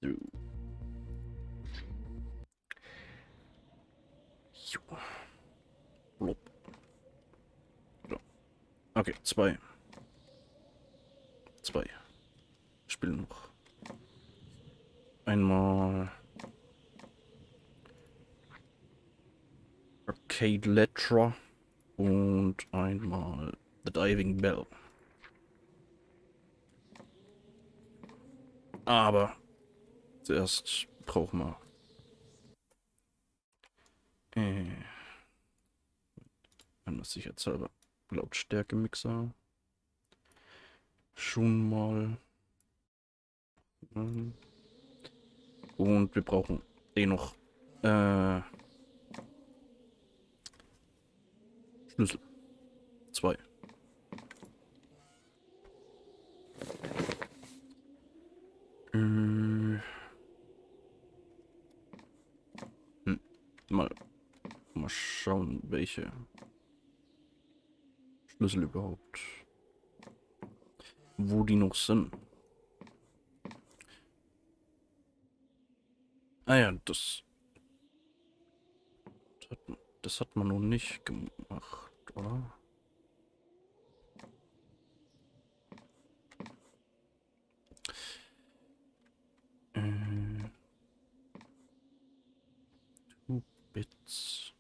So. Jo. Blop. So. Okay, zwei. Spielen noch. Einmal Arcadletra und einmal The Diving Bell. Aber zuerst brauchen wir einmal sicherheitshalber Lautstärke-Mixer. Schon mal. Und wir brauchen noch Schlüssel. 2. Mal schauen, welche Schlüssel überhaupt, wo die noch sind. Ah ja, das hat man noch nicht gemacht, oder? Two Bits.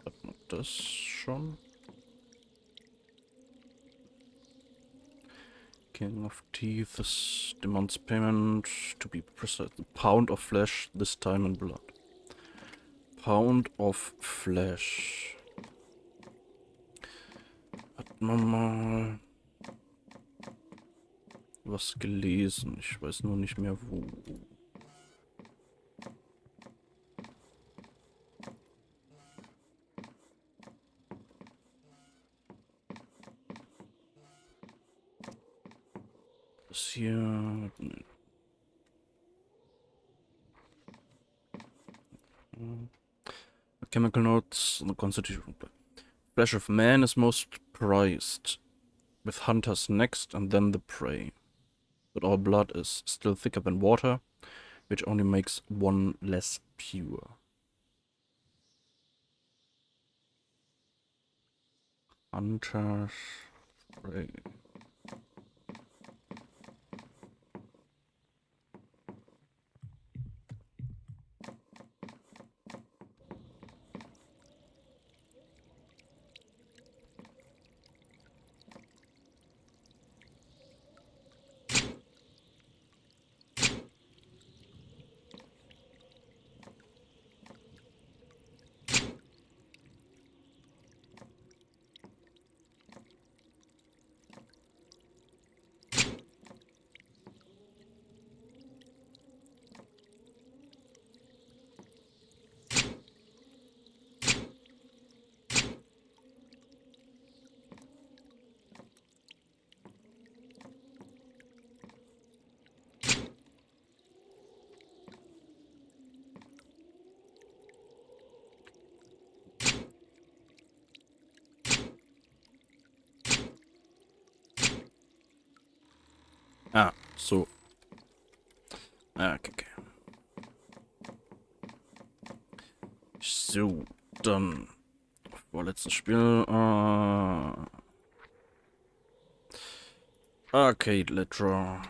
Hat man das schon? King of Thieves demands payment to be precise. Pound of flesh, this time in blood. Pound of flesh. Hat man mal was gelesen? Ich weiß nur nicht mehr wo. Das hier. Nee. Chemical notes on the constitution. Flesh of man is most prized, with hunters next and then the prey. But our blood is still thicker than water, which only makes one less pure. Hunters prey. Ah, so. Ah, okay. So, dann vorletztes Spiel. Arcadletra.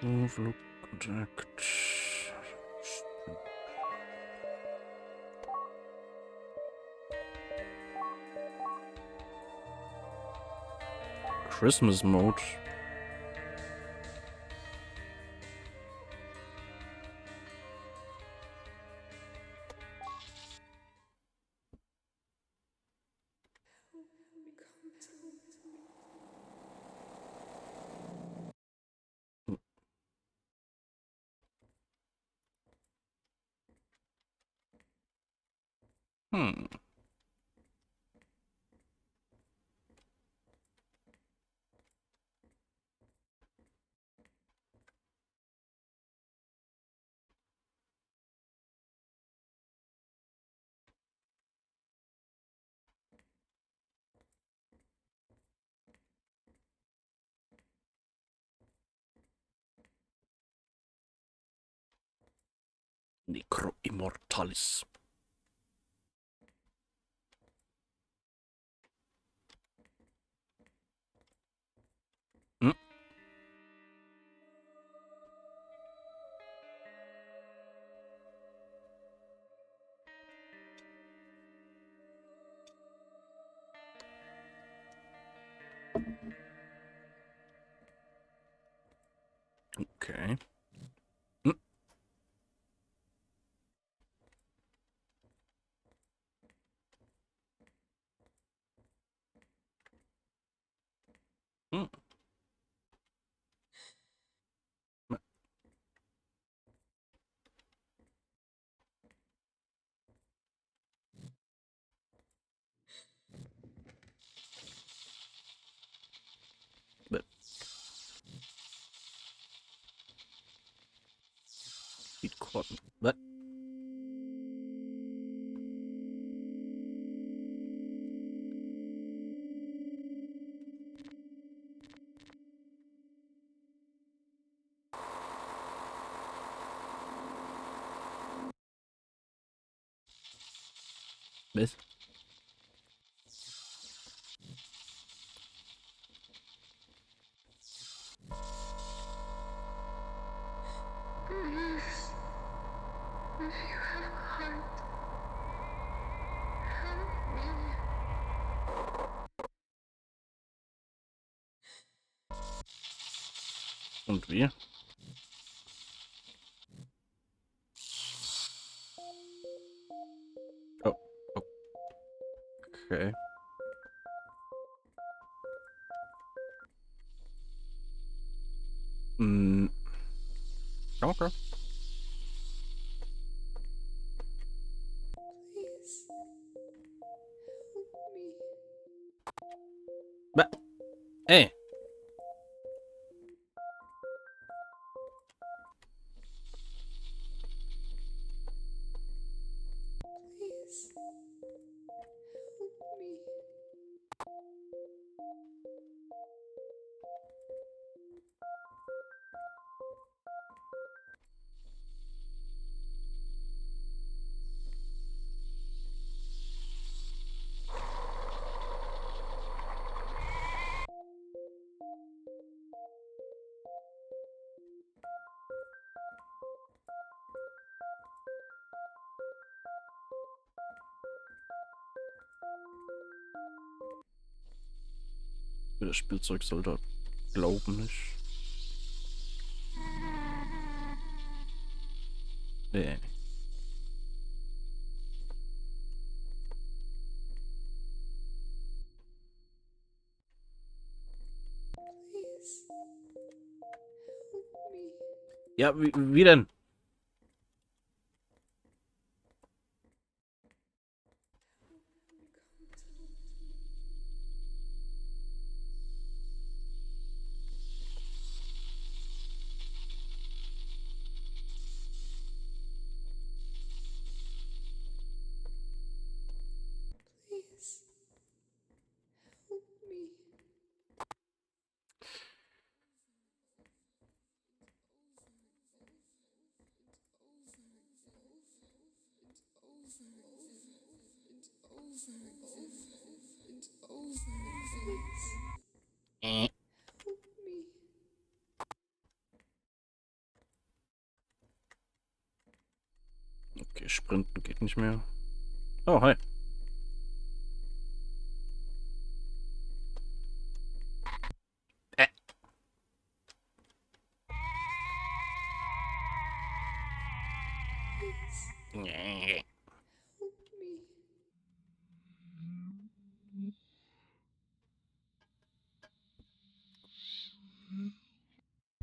Move, look, contact. Christmas mode. Hmm. Necro Immortalis. Hmm. Okay. Hmm. Hmm. But it caught me. But this. If you have a heart, help me. Und wie? Oh, okay. Mm. Okay. Please, help me. But hey. Please, help me. Das Spielzeugsoldat. Glauben nicht. Nee. Please, help me. Ja, wie denn? Please, help me. Please, Eh. help me. Okay, sprinten geht nicht mehr. Oh, hi. Help me.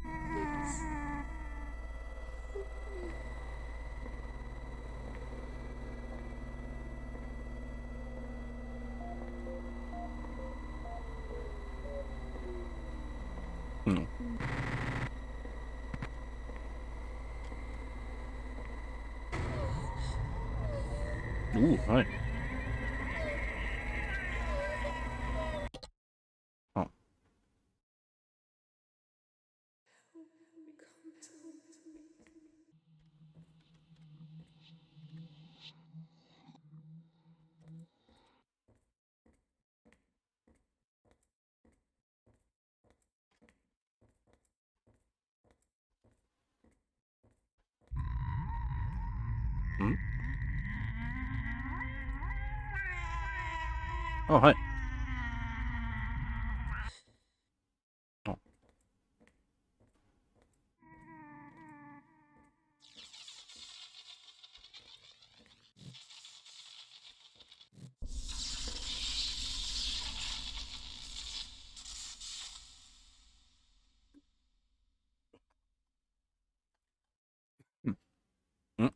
Please. Help me. No. Hi. Oh. Come to me. Hmm? Oh, hi. Oh. Hmm. Hmm.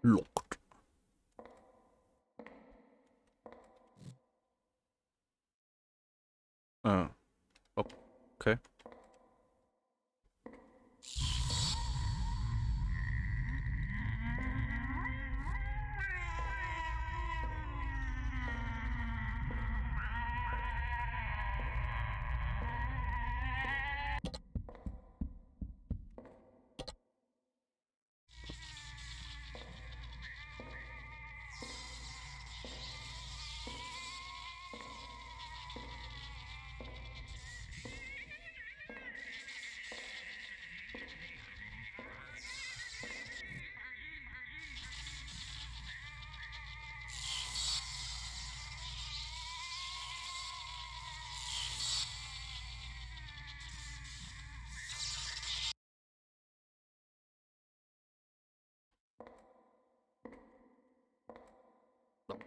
Locked. Okay.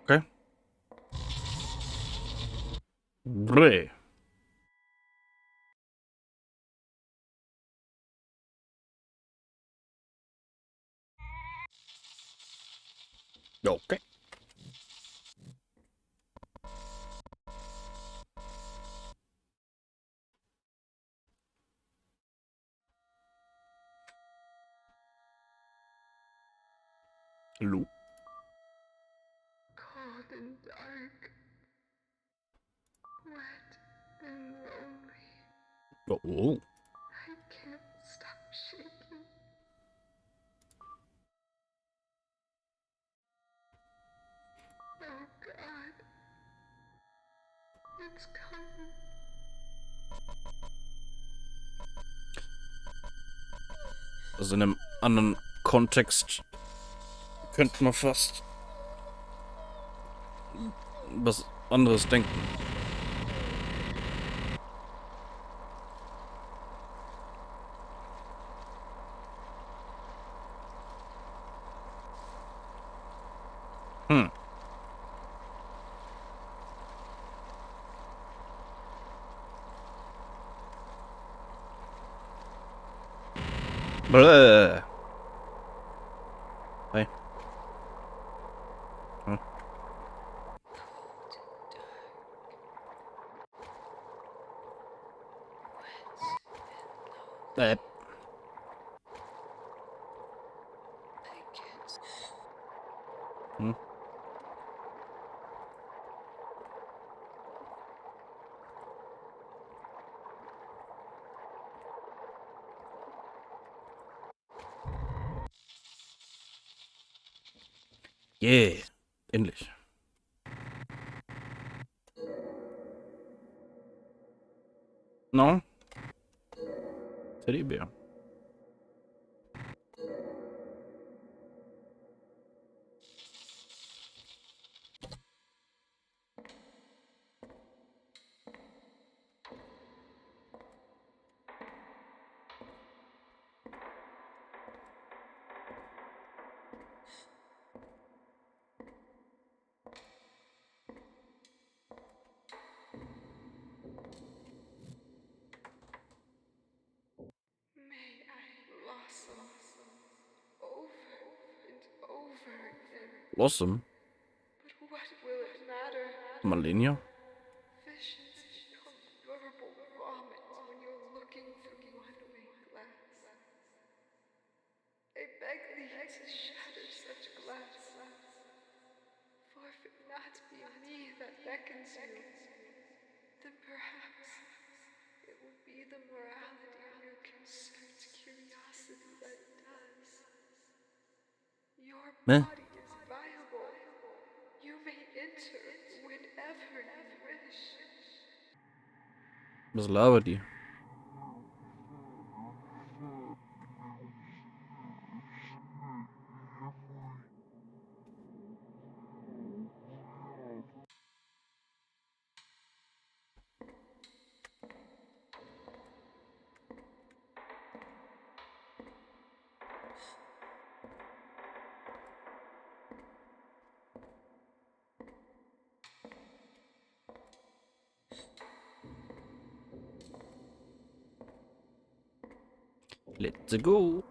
Okay. Bre. Okay. Lu. Cold and dark. Wet and lonely. Oh. I can't stop shaking. Oh God. It's coming. Also in einem anderen Kontext könnte man fast was anderes denken. Hm. Bläh. Hey. Hm. Wet and lonely. Äh. I can't Hm? Yeah, endlich. No? Teddybär. May I blossom over and over again. Blossom? But what will it matter? Malenia? Visions become verbal vomit when you're looking through one-way glass. I beg thee to shatter such glass. For if it not be me that beckons you, then perhaps it will be the morality of your concerned curiosity that does. Your Meh. body is viable. You may enter whenever you wish. Was labert die? Let's go.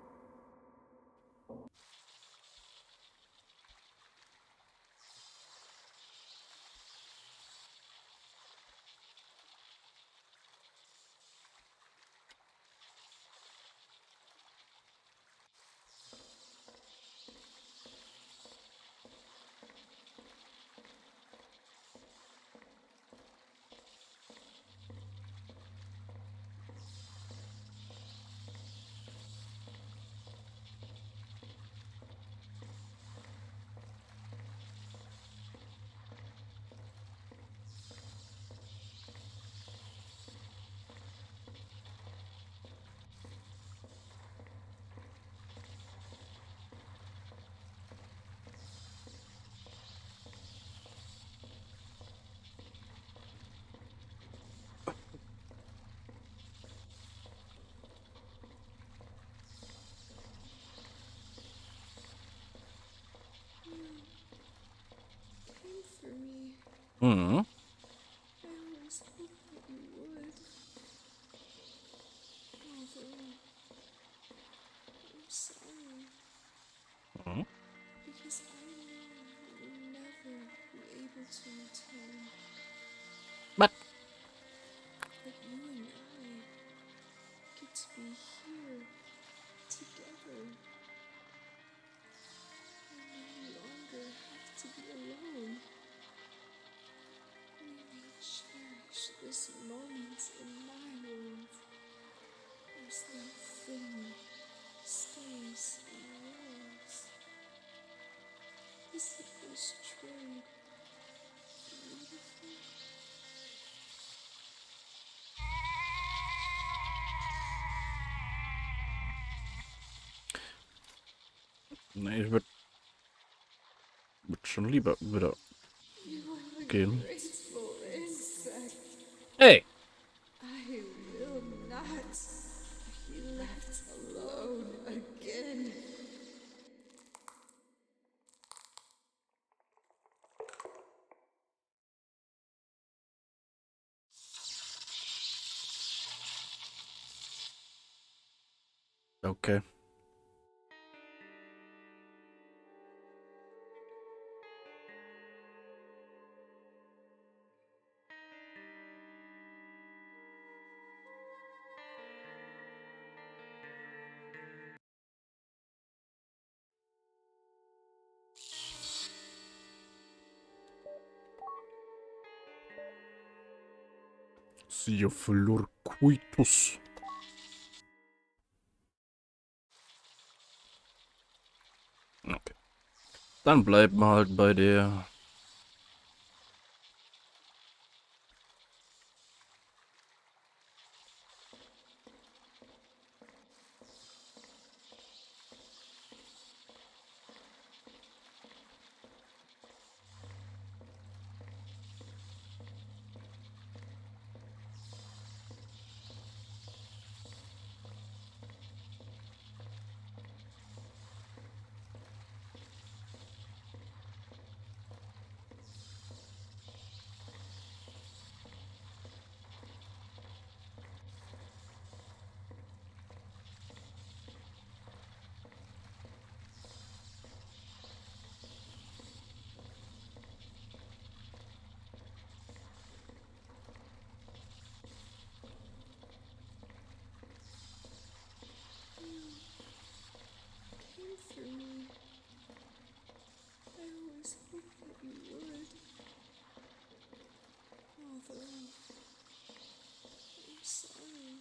Came for me. Mhm. I always hoped that you would. Although, I'm sorry. Mhm. Because I knew you would never be able to return. But But you and I get to be here together. We no longer have to be alone. We may cherish this moment in my world as that thing stays in yours. Isn't this trade beautiful? nee, ich würd schon lieber wieder You are a gehen. graceful insect. Hey! I will not be left alone again. Okay. Sioflurcuitus. Okay. Dann bleibt man halt bei der. Came through me. I always hoped that you would. Although, I'm sorry.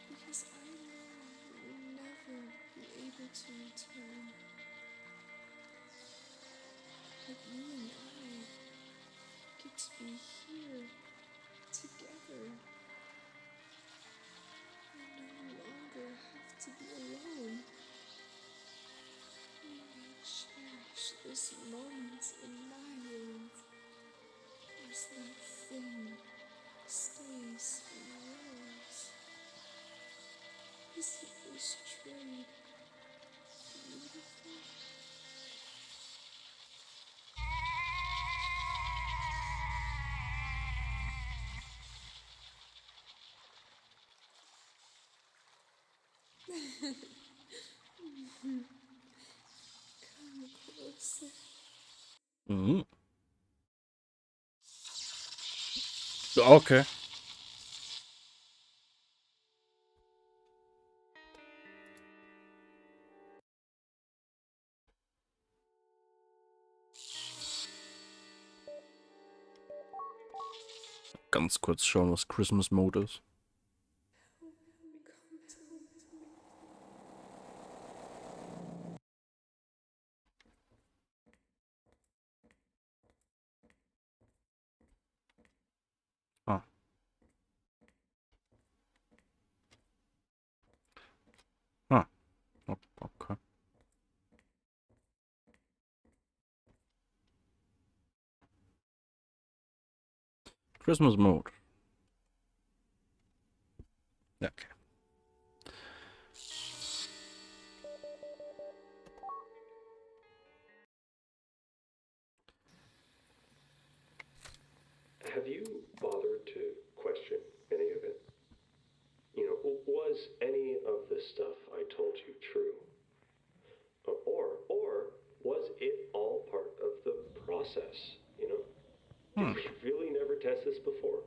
Because I know you will never be able to return. But you and I get to be here together. I no longer have to be alone. I may cherish this moment in my world as that thing stays in yours. Isn't this trade beautiful? Come closer. Mhm. Okay. Ganz kurz schauen, was Christmas Mode ist. Come to me. Ah. Ah. Okay. Christmas Mode. Ja, okay. Have you bothered to question any of it? You know, was any of the stuff I told you true? Or was it all part of the process, you know? Did we really never test this before?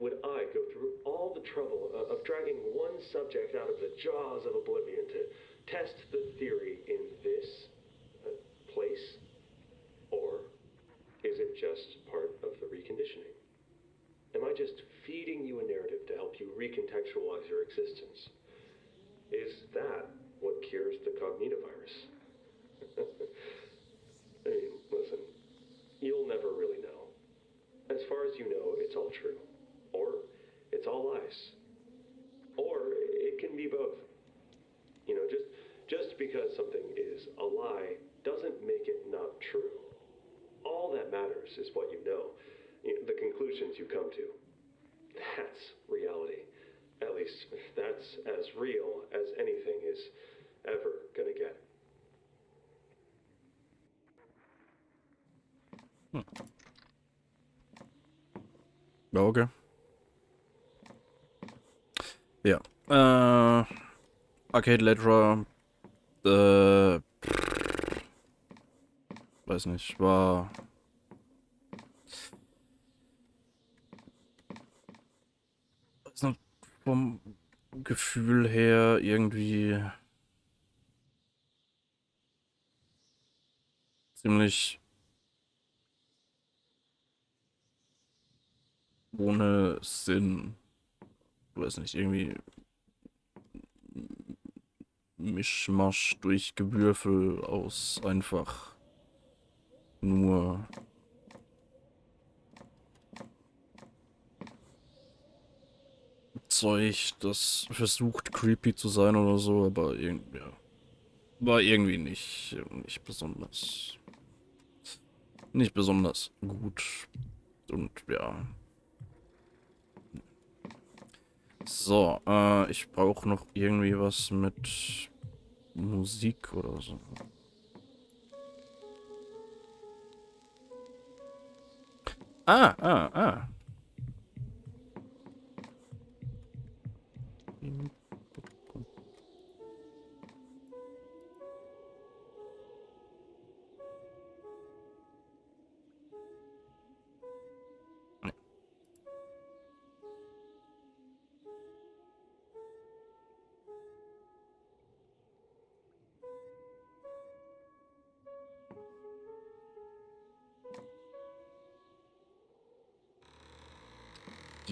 Would I go through all the trouble of dragging one subject out of the jaws of oblivion to test the theory in this place? Or is it just part of the reconditioning? Am I just feeding you a narrative to help you recontextualize your existence? Is that what cures the cognitovirus? I mean, listen, you'll never really know. As far as you know, it's all true. Or it's all lies. Or it can be both. You know, just because something is a lie doesn't make it not true. All that matters is what you know, the conclusions you come to. That's reality. At least that's as real as anything is ever gonna get. Ja, okay. Ja. Arcadletra. Weiß nicht, war. Weiß nicht, vom Gefühl her irgendwie ziemlich ohne Sinn. Ich weiß nicht, irgendwie Mischmasch durch Gewürfel aus einfach nur Zeug, das versucht creepy zu sein oder so, aber irgendwie, ja, war irgendwie nicht besonders gut. Und ja. So, ich brauche noch irgendwie was mit Musik oder so. Ah.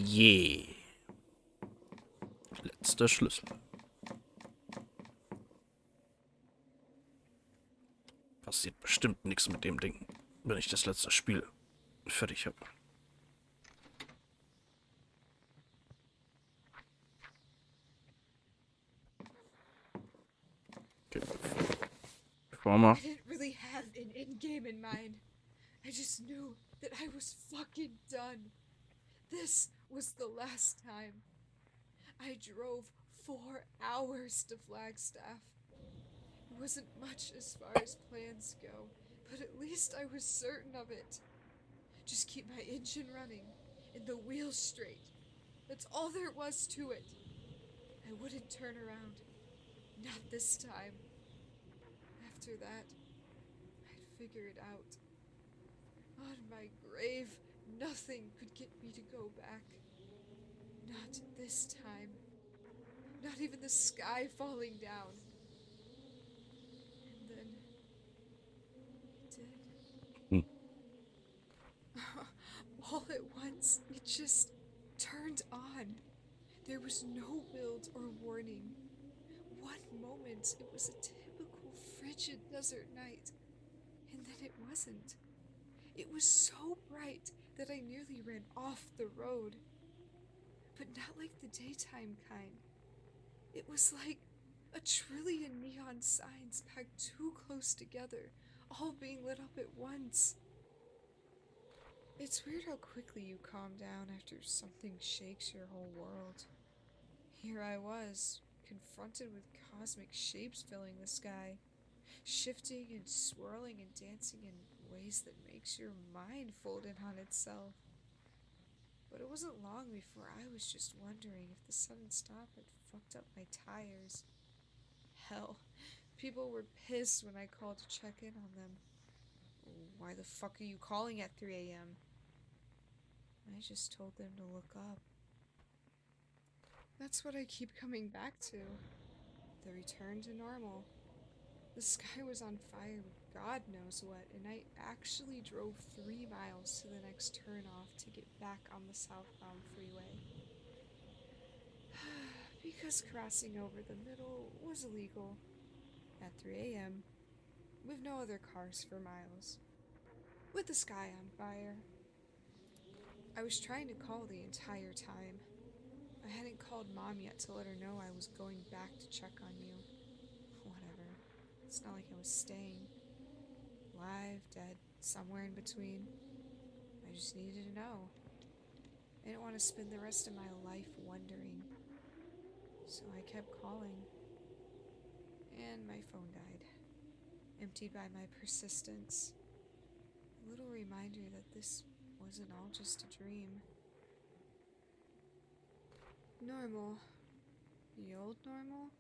Yeah. Letzter Schlüssel. Passiert bestimmt nichts mit dem Ding, wenn ich das letzte Spiel fertig habe. Okay. I didn't really have an end game in mind. I just knew that I was fucking done. This was the last time. I drove 4 hours to Flagstaff. It wasn't much as far as plans go, but at least I was certain of it. Just keep my engine running and the wheels straight. That's all there was to it. I wouldn't turn around. Not this time. After that, I'd figure it out. On my grave, nothing could get me to go back. Not this time. Not even the sky falling down. And then it did. All at once, it just turned on. There was no build or warning. One moment, it was a typical frigid desert night, and then it wasn't. It was so bright that I nearly ran off the road. But not like the daytime kind. It was like a trillion neon signs packed too close together, all being lit up at once. It's weird how quickly you calm down after something shakes your whole world. Here I was, confronted with cosmic shapes filling the sky, shifting and swirling and dancing in ways that makes your mind fold in on itself. But it wasn't long before I was just wondering if the sudden stop had fucked up my tires. Hell, people were pissed when I called to check in on them. Why the fuck are you calling at 3 a.m.? I just told them to look up. That's what I keep coming back to. The return to normal. The sky was on fire with God knows what, and I actually drove 3 miles to the next turnoff to get back on the southbound freeway. Because crossing over the middle was illegal at 3 a.m. with no other cars for miles, with the sky on fire. I was trying to call the entire time. I hadn't called Mom yet to let her know I was going back to check on you. Whatever. It's not like I was staying. Alive, dead, somewhere in between. I just needed to know. I didn't want to spend the rest of my life wondering. So I kept calling. And my phone died. Emptied by my persistence. A little reminder that this wasn't all just a dream. Normal. The old normal?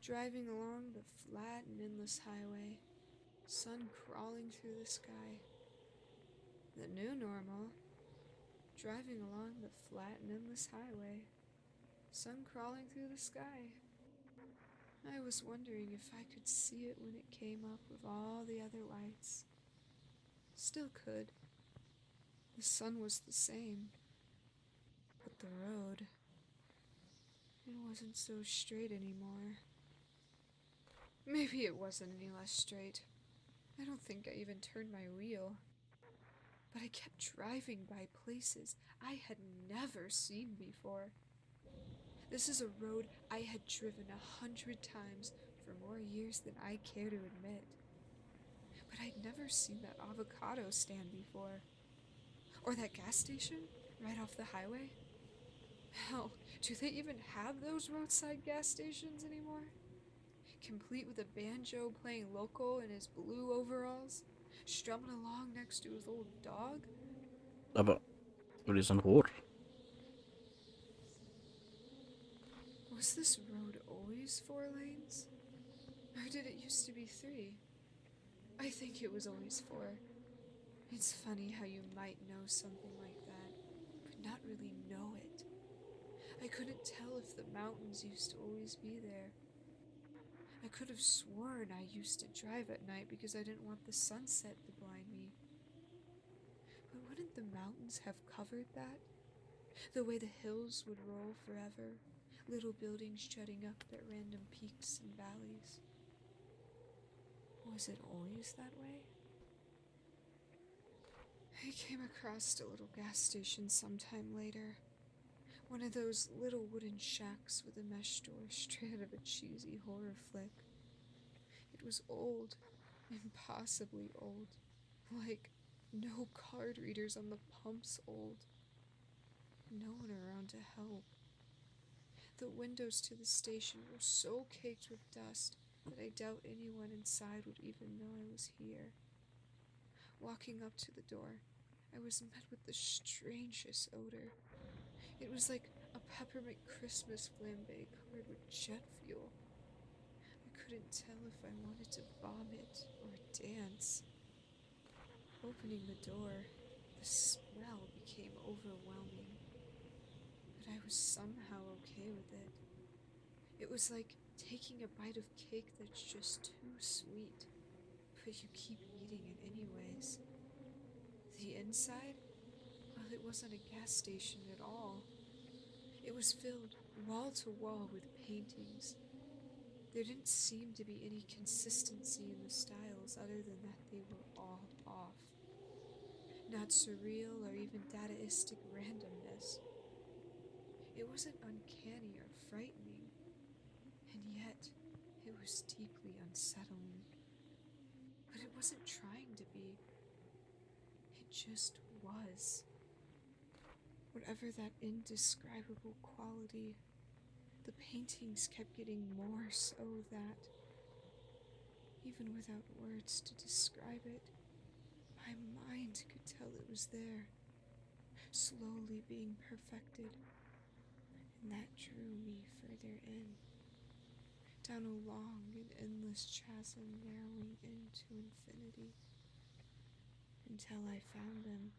Driving along the flat and endless highway. Sun crawling through the sky. The new normal. Driving along the flat and endless highway. Sun crawling through the sky. I was wondering if I could see it when it came up with all the other lights. Still could. The sun was the same. the road. It wasn't so straight anymore. Maybe it wasn't any less straight. I don't think I even turned my wheel. But I kept driving by places I had never seen before. This is a road I had driven 100 times for more years than I care to admit. But I'd never seen that avocado stand before. Or that gas station right off the highway. Hell, do they even have those roadside gas stations anymore? Complete with a banjo playing local in his blue overalls, strumming along next to his old dog? Aber die sind rot. Was this road always 4 lanes? Or did it used to be 3? I think it was always 4. It's funny how you might know something like that, but not really know it. I couldn't tell if the mountains used to always be there. I could have sworn I used to drive at night because I didn't want the sunset to blind me. But wouldn't the mountains have covered that? The way the hills would roll forever, little buildings jutting up at random peaks and valleys. Was it always that way? I came across a little gas station sometime later. One of those little wooden shacks with a mesh door straight out of a cheesy horror flick. It was old, impossibly old. Like, no card readers on the pumps old. No one around to help. The windows to the station were so caked with dust that I doubt anyone inside would even know I was here. Walking up to the door, I was met with the strangest odor. It was like a peppermint Christmas flambe covered with jet fuel. I couldn't tell if I wanted to vomit or dance. Opening the door, the smell became overwhelming. But I was somehow okay with it. It was like taking a bite of cake that's just too sweet, but you keep eating it anyways. The inside? Well, it wasn't a gas station at all. It was filled wall to wall with paintings. There didn't seem to be any consistency in the styles other than that they were all off. Not surreal or even dadaistic randomness. It wasn't uncanny or frightening, and yet it was deeply unsettling. But it wasn't trying to be. It just was. Whatever that indescribable quality, the paintings kept getting more so that, even without words to describe it, my mind could tell it was there, slowly being perfected, and that drew me further in, down a long and endless chasm narrowing into infinity, until I found them,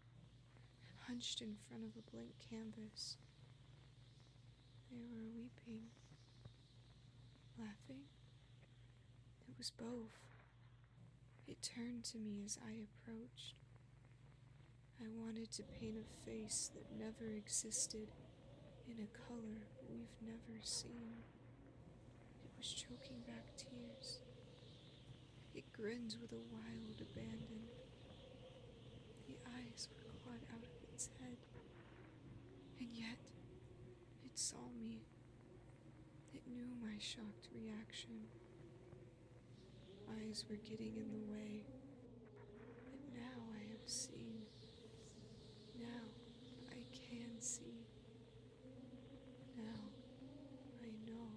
hunched in front of a blank canvas. They were weeping, laughing. It was both. It turned to me as I approached. I wanted to paint a face that never existed in a color we've never seen. It was choking back tears. It grinned with a wild abandon. The eyes were clawed out of its head. And yet, it saw me. It knew my shocked reaction. Eyes were getting in the way. But now I have seen. Now I can see. Now I know.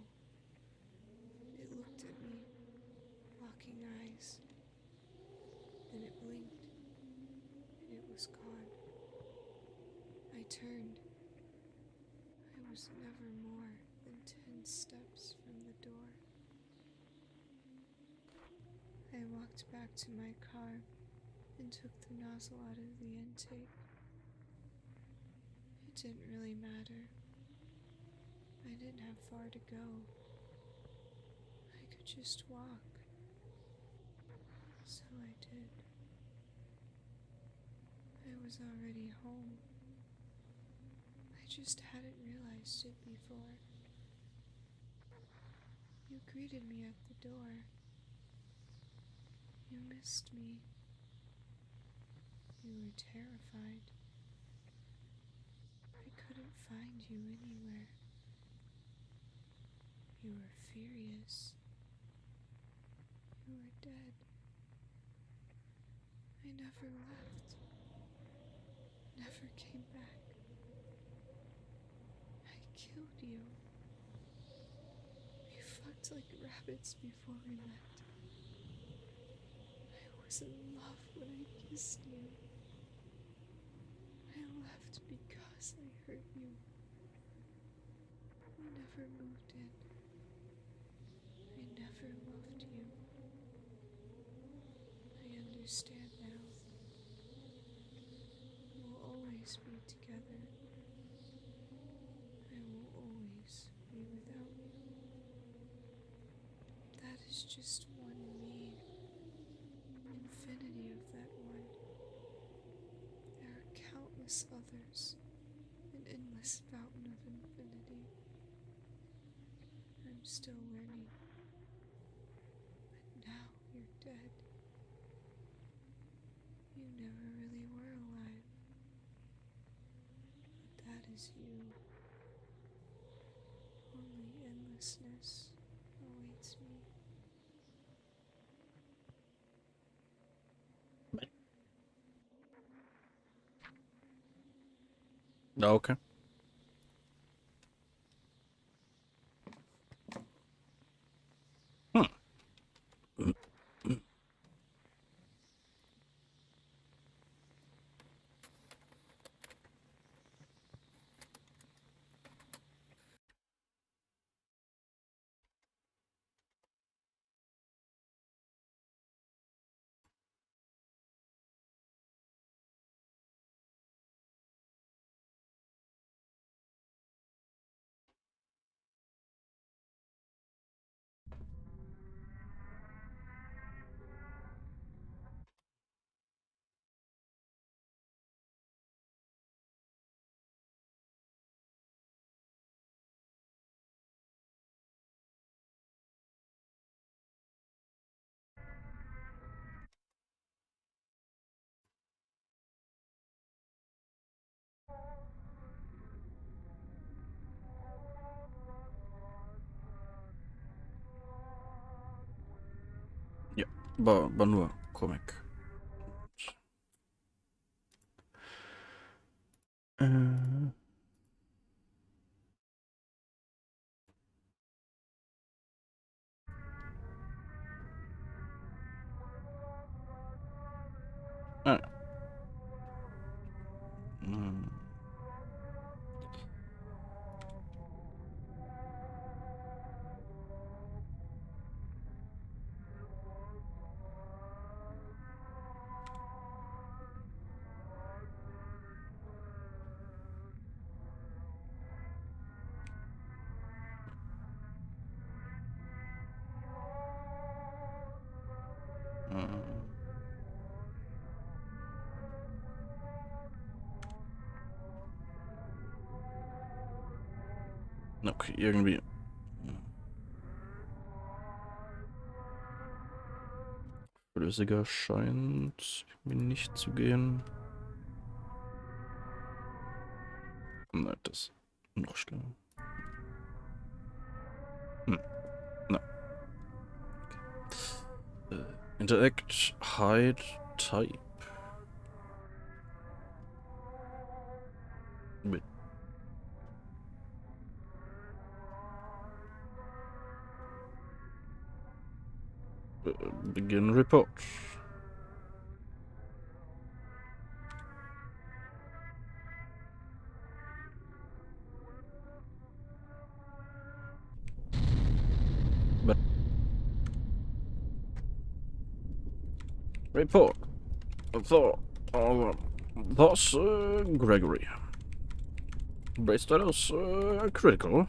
It looked at me, locking eyes. Then it blinked, and it was gone. I turned. I was never more than 10 steps from the door. I walked back to my car and took the nozzle out of the intake. It didn't really matter. I didn't have far to go. I could just walk. So I did. I was already home. I just hadn't realized it before. You greeted me at the door. You missed me. You were terrified. I couldn't find you anywhere. You were furious. You were dead. I never left. Never came back. I killed you. We fucked like rabbits before we met. I was in love when I kissed you. I left because I hurt you. We never moved in. I never loved you. I understand now. We'll always be together. I will always be without you. That is just one me. Infinity of that one. There are countless others. An endless fountain of infinity. I'm still learning. But now you're dead. You never really were alive. But that is you. Only endlessness awaits me. Okay. Ja, war nur Comic. Ah. Okay, irgendwie. Flüssiger scheint mir nicht zu gehen. Nein, das ist noch schlimmer. Na. Okay. Interact, hide, type. Mit. Begin report. But report for boss Gregory. Base status critical.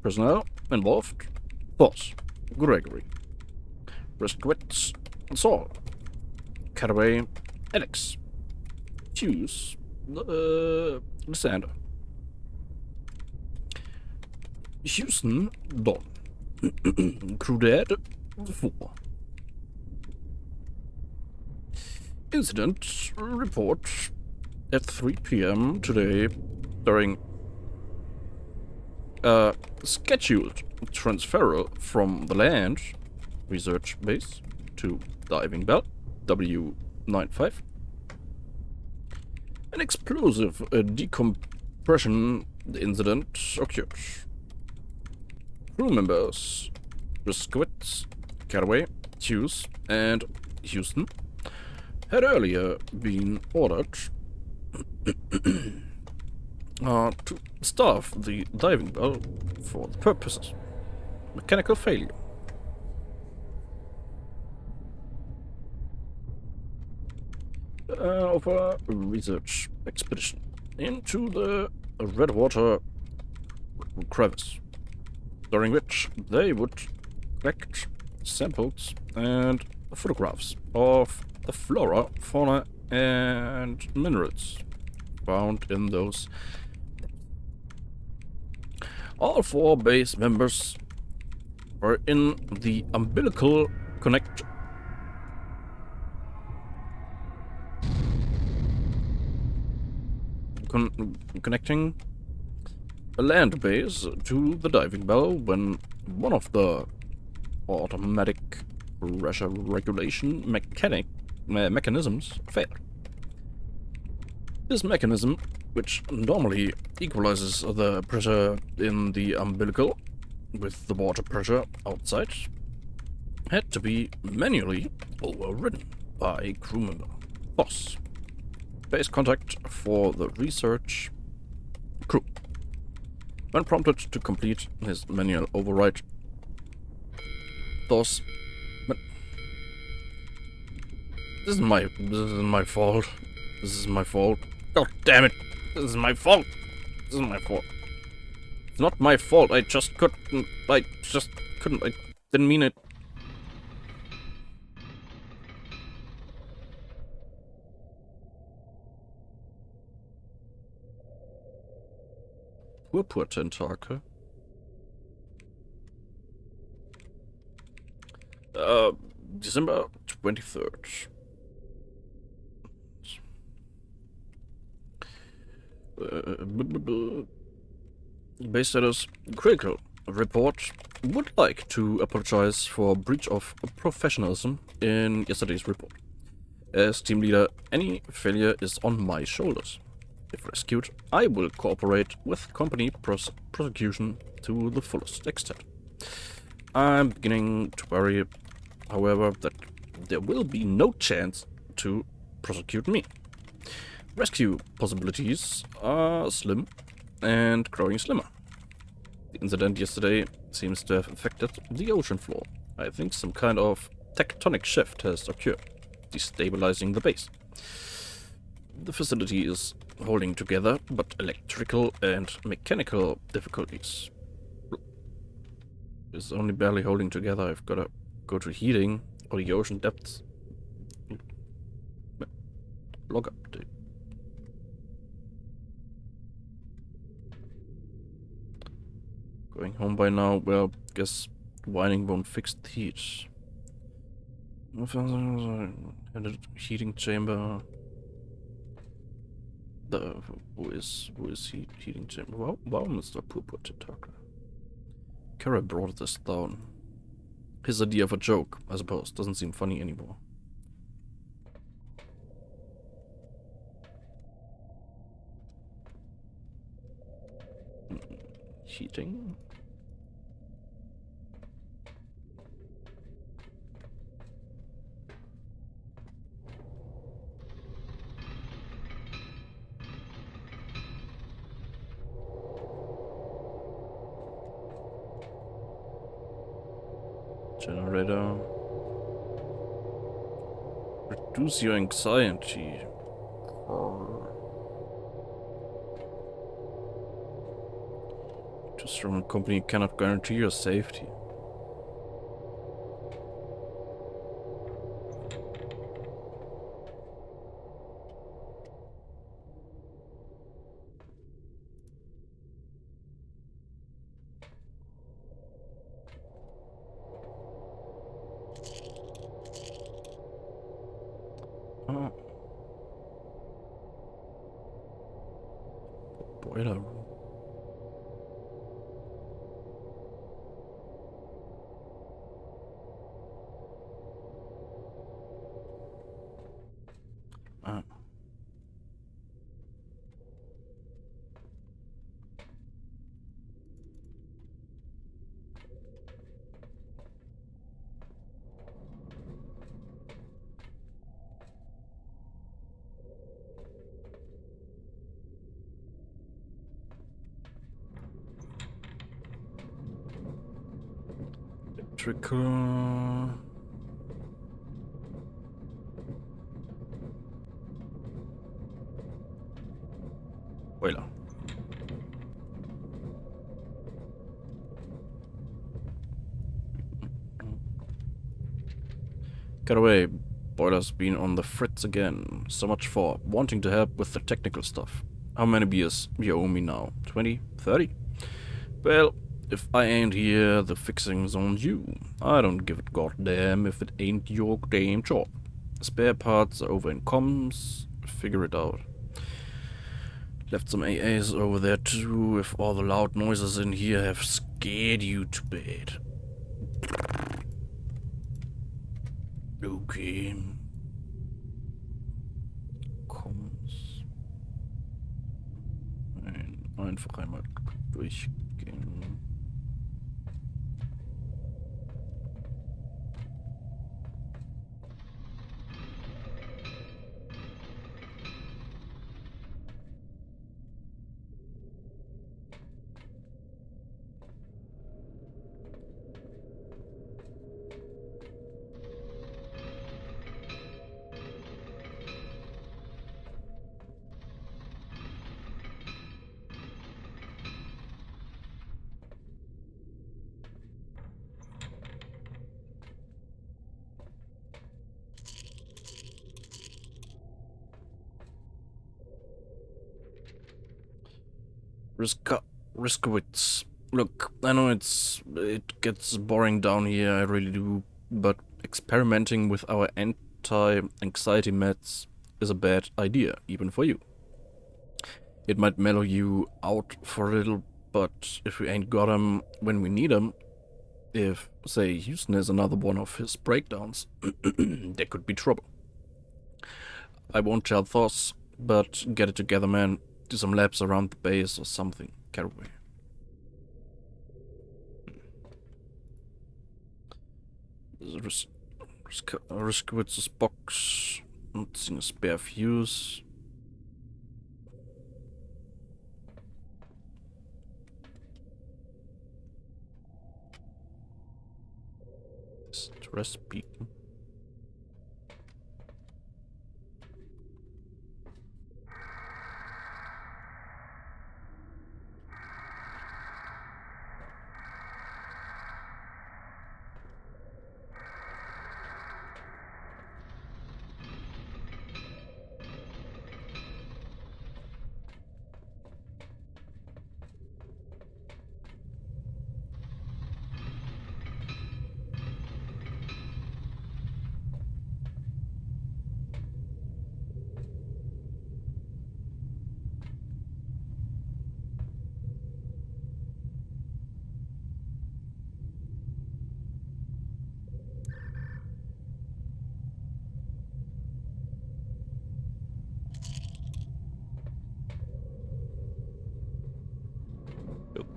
Personnel involved. Boss Gregory. Risk quits. Saul. Cataway. Alex. Choose. Lysander. Houston, done. Crew dead, 4. Incident report at 3 p.m. today during scheduled transfer from the land research base to diving bell W95. An explosive decompression incident occurred. Crew members Biscuits, Caraway, Hughes, and Houston had earlier been ordered to staff the diving bell for the purposes. Mechanical failure. Of a research expedition into the Redwater crevice, during which they would collect samples and photographs of the flora, fauna, and minerals found in those. All 4 base members were in the umbilical connecting a land base to the diving bell when one of the automatic pressure regulation mechanisms failed. This mechanism, which normally equalizes the pressure in the umbilical with the water pressure outside, had to be manually overridden by crew member Boss. Base contact for the research crew. When prompted to complete his manual override, thus, but this is my fault. This is my fault. God damn it! This is my fault. This is my fault. It's not my fault. I just couldn't. I didn't mean it. Poor tentacle. December 23rd. Base status critical. Report would like to apologize for breach of professionalism in yesterday's report. As team leader, any failure is on my shoulders. If rescued, I will cooperate with company prosecution to the fullest extent. I'm beginning to worry, however, that there will be no chance to prosecute me. Rescue possibilities are slim and growing slimmer. The incident yesterday seems to have affected the ocean floor. I think some kind of tectonic shift has occurred, destabilizing the base. The facility is holding together, but electrical and mechanical difficulties. It's only barely holding together. I've got to go to heating or the ocean depths. Log update. Going home by now. Well, guess whining won't fix the heat. Heating chamber. Who is heating chamber? Wow, Mr. Poor Tentacle. Kara brought this down. His idea of a joke, I suppose, doesn't seem funny anymore. Heating? Generator. Reduce your anxiety. Too strong a company cannot guarantee your safety. Boiler room. Ah. Electrical. Boiler. Get away. Boiler's been on the fritz again. So much for wanting to help with the technical stuff. How many beers you owe me now? 20? 30? Well, if I ain't here, the fixing's on you. I don't give a goddamn if it ain't your damn job. Spare parts are over in comms. Figure it out. Left some AAs over there too, if all the loud noises in here have scared you to bed. Okay. Comms. Einfach einmal durchgehen. Riskowitz. Look, I know it gets boring down here, I really do, but experimenting with our anti-anxiety meds is a bad idea, even for you. It might mellow you out for a little, but if we ain't got 'em when we need 'em, if, say, Houston is another one of his breakdowns, there could be trouble. I won't tell Thos, but get it together, man. Do some laps around the base or something. Get away. Riskowitz's box. Not seeing a spare fuse. Stress beacon.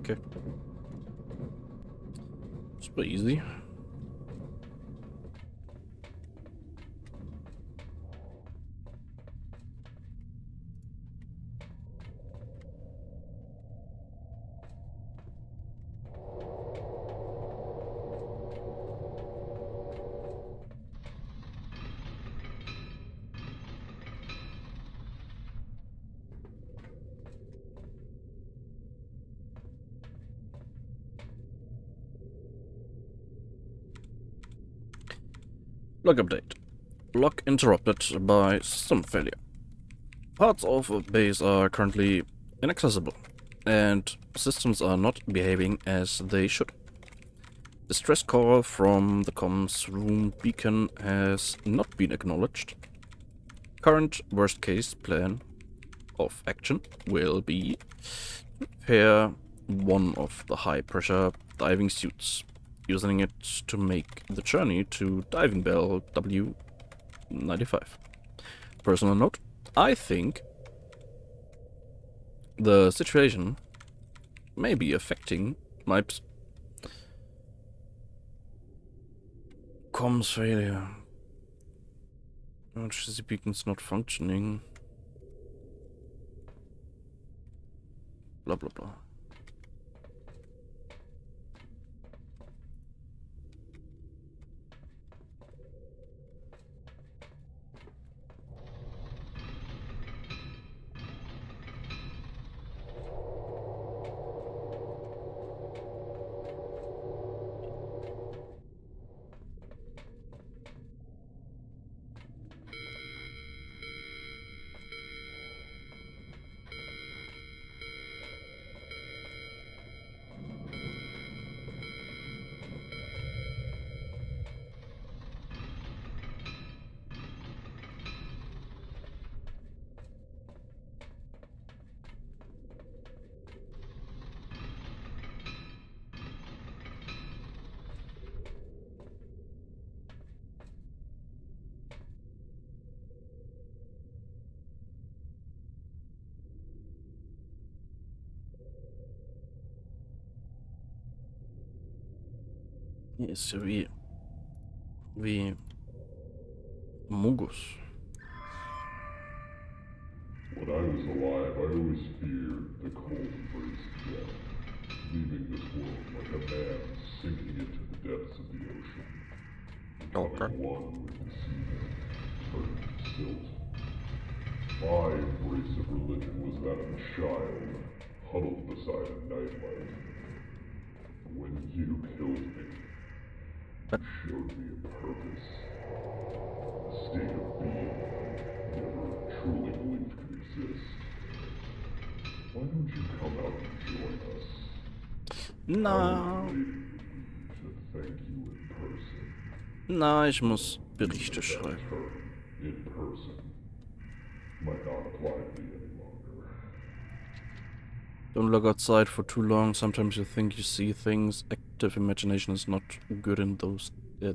Okay. Super easy. Log update. Log interrupted by system failure. Parts of a base are currently inaccessible, and systems are not behaving as they should. Distress call from the comms room beacon has not been acknowledged. Current worst case plan of action will be prepare one of the high-pressure diving suits, using it to make the journey to Diving Bell W95. Personal note, I think the situation may be affecting my comms failure. Electricity beacon's not functioning. Blah blah blah. Hier ist ja wie Mungus. When I was alive, I always feared the cold embrace of death, leaving this world like a man sinking into the depths of the ocean, becoming one with the sea, turning to silt. My embrace of religion was that of a child, huddled beside a nightlight. When you killed me, you showed me a purpose, a state of being I never truly believed could exist. Why don't you come out and join us? Na, I was waiting to thank you in person. na, ich muss Berichte That schreiben. term, in person, might not apply to me any longer. Don't look outside for too long. Sometimes you think you see things. Active imagination is not good in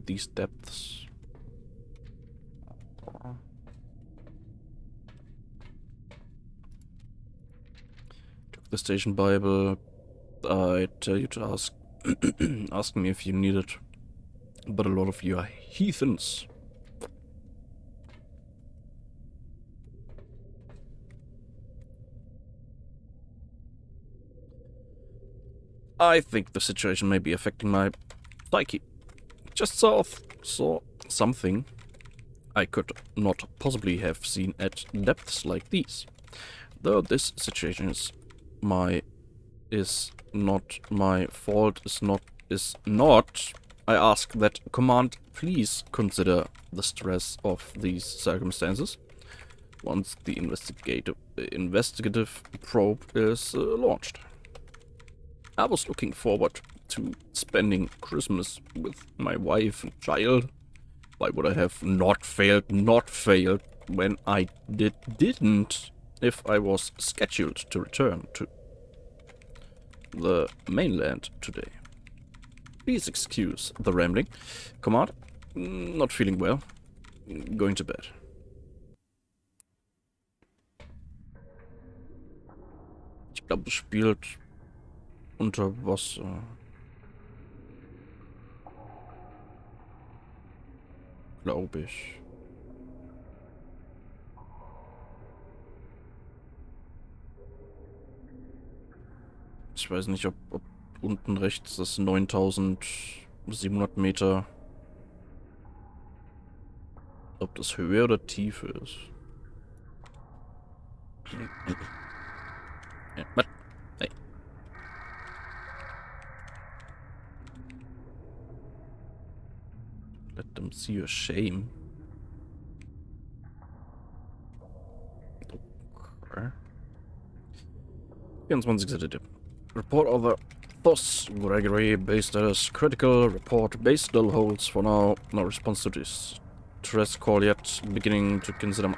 these depths. Took the station Bible. I tell you to ask me if you need it. But a lot of you are heathens. I think the situation may be affecting my psyche. Just saw something I could not possibly have seen at depths like these. Though this situation is not my fault, is not. I ask that command please consider the stress of these circumstances once the investigative probe is launched. I was looking forward to spending Christmas with my wife and child. Why would I have not failed when I didn't if I was scheduled to return to the mainland today? Please excuse the rambling. Command, not feeling well. Going to bed. Ich glaube, es spielt unter Wasser. Glaube ich. Ich weiß nicht, ob unten rechts das 9700 Meter, ob das Höhe oder Tiefe ist. Ja, was? Hey. Let them see your shame. Okay. 24 Seite. Report of the Thos Gregory base status critical. Report base still holds for now. No response to this stress call yet. Beginning to consider.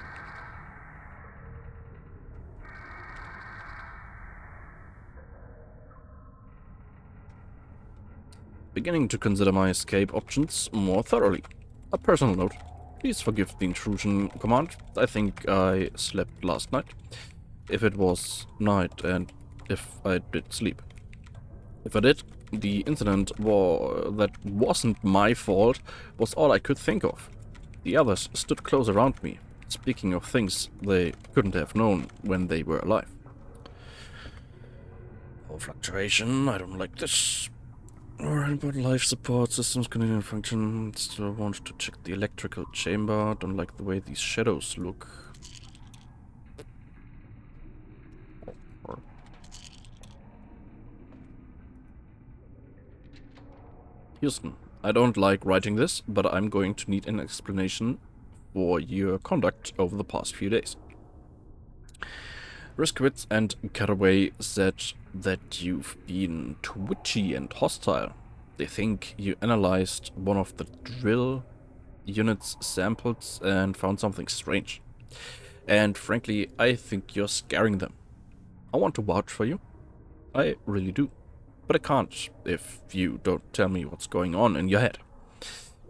beginning to consider my escape options more thoroughly. A personal note. Please forgive the intrusion command. I think I slept last night. If it was night and if I did sleep. If I did, the incident that wasn't my fault was all I could think of. The others stood close around me, speaking of things they couldn't have known when they were alive. Oh, fluctuation, I don't like this. Alright, but life support systems continue to function. Still want to check the electrical chamber. Don't like the way these shadows look. Houston, I don't like writing this, but I'm going to need an explanation for your conduct over the past few days. Riskowitz and Caraway said that you've been twitchy and hostile. They think you analyzed one of the drill unit's samples and found something strange. And frankly, I think you're scaring them. I want to vouch for you. I really do. But I can't if you don't tell me what's going on in your head.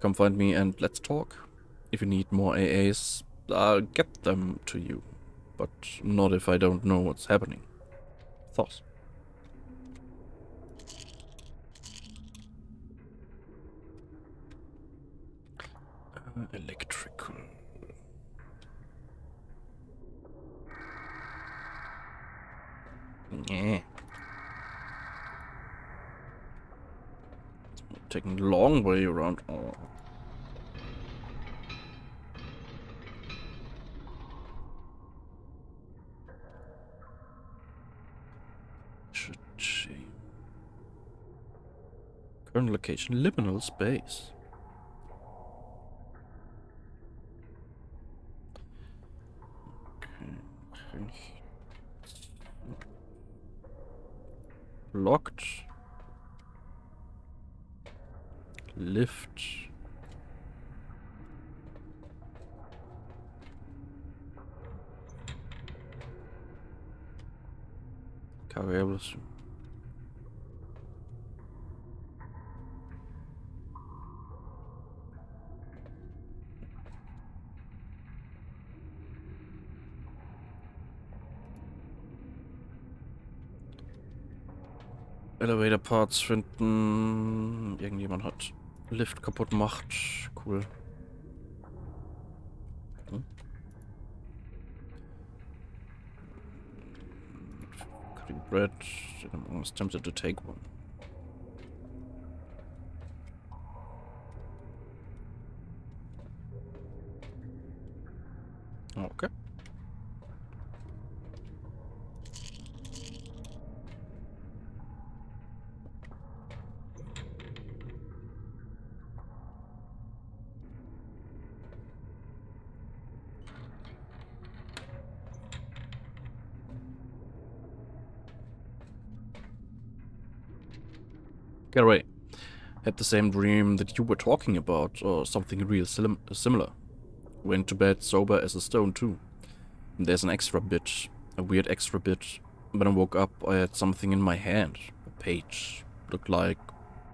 Come find me and let's talk. If you need more AAs, I'll get them to you. But not if I don't know what's happening. Thoughts? Electrical. Yeah. Taking a long way around. Oh. Current location, liminal space. Okay. Locked. Lift. Cables. Elevator Parts finden. Irgendjemand hat Lift kaputt gemacht. Cool. Hm? Cutting bread. I'm almost tempted to take one. Okay. Get away. Had the same dream that you were talking about, or something real similar. Went to bed sober as a stone too. And there's an extra bit, a weird extra bit. When I woke up, I had something in my hand. A page. Looked like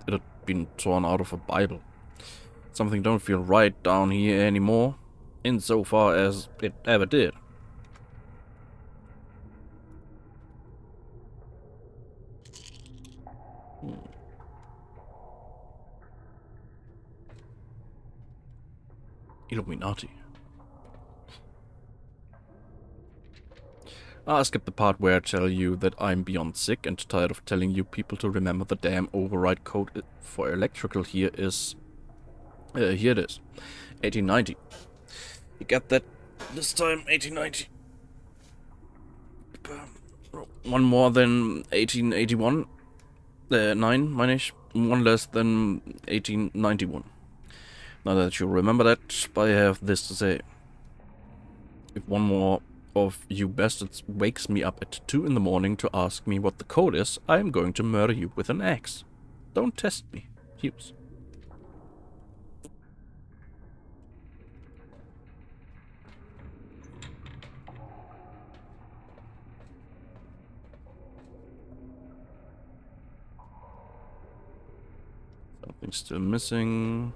it had been torn out of a Bible. Something don't feel right down here anymore, insofar as it ever did. Illuminati. I'll skip the part where I tell you that I'm beyond sick and tired of telling you people to remember the damn override code for electrical. Here it is. 1890. You get that this time, 1890. One more than 1881. 9, meine ich. One less than 1891. Now that you remember that, I have this to say. If one more of you bastards wakes me up at 2 in the morning to ask me what the code is, I am going to murder you with an axe. Don't test me, Hughes. Something still missing.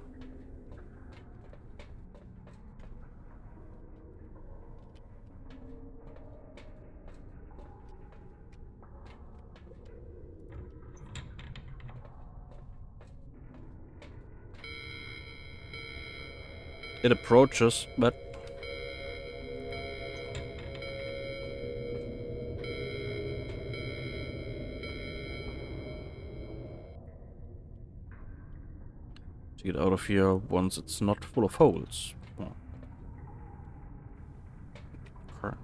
It approaches, but to get out of here once it's not full of holes. Oh. Okay.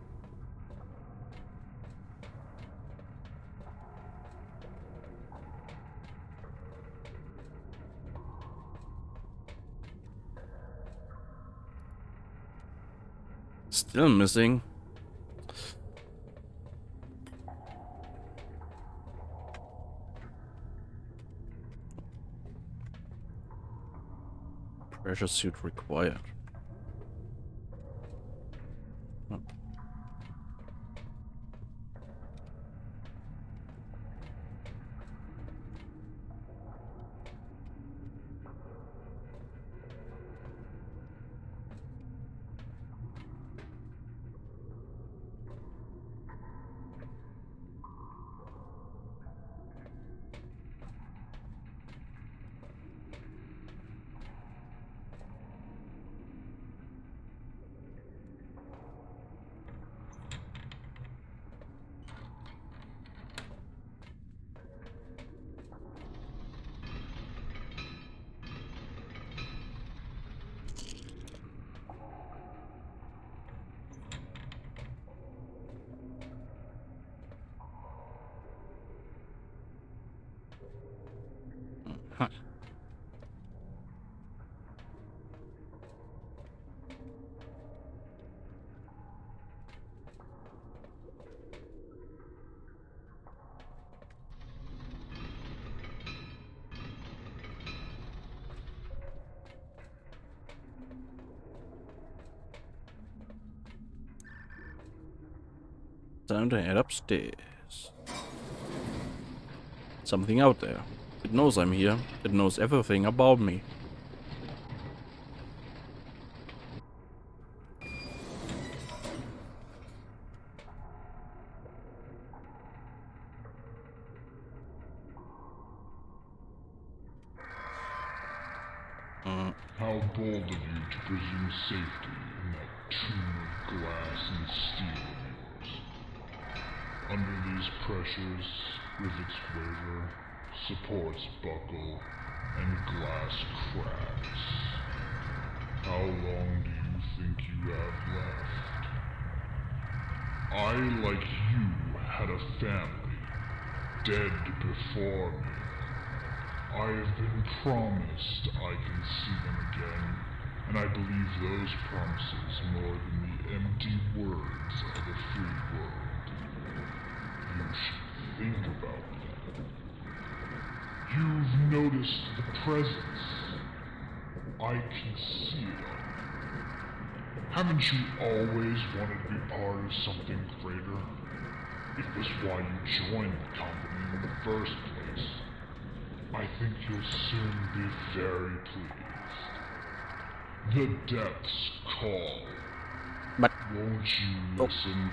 Still missing. Pressure suit required. Oh. Huh. Time to head upstairs. Something out there. It knows I'm here. It knows everything about me. How bold of you to presume safety in that tomb of glass and steel of yours. Under these pressures, rivets waver, supports buckle, and glass cracks. How long do you think you have left? I, like you, had a family, dead before me. I have been promised I can see them again, and I believe those promises more than the empty words of a free world. You should think about them. You've noticed the presence. I can see it on you. Haven't you always wanted to be part of something greater? It was why you joined the company in the first place. I think you'll soon be very pleased. The depths call. But Won't you listen?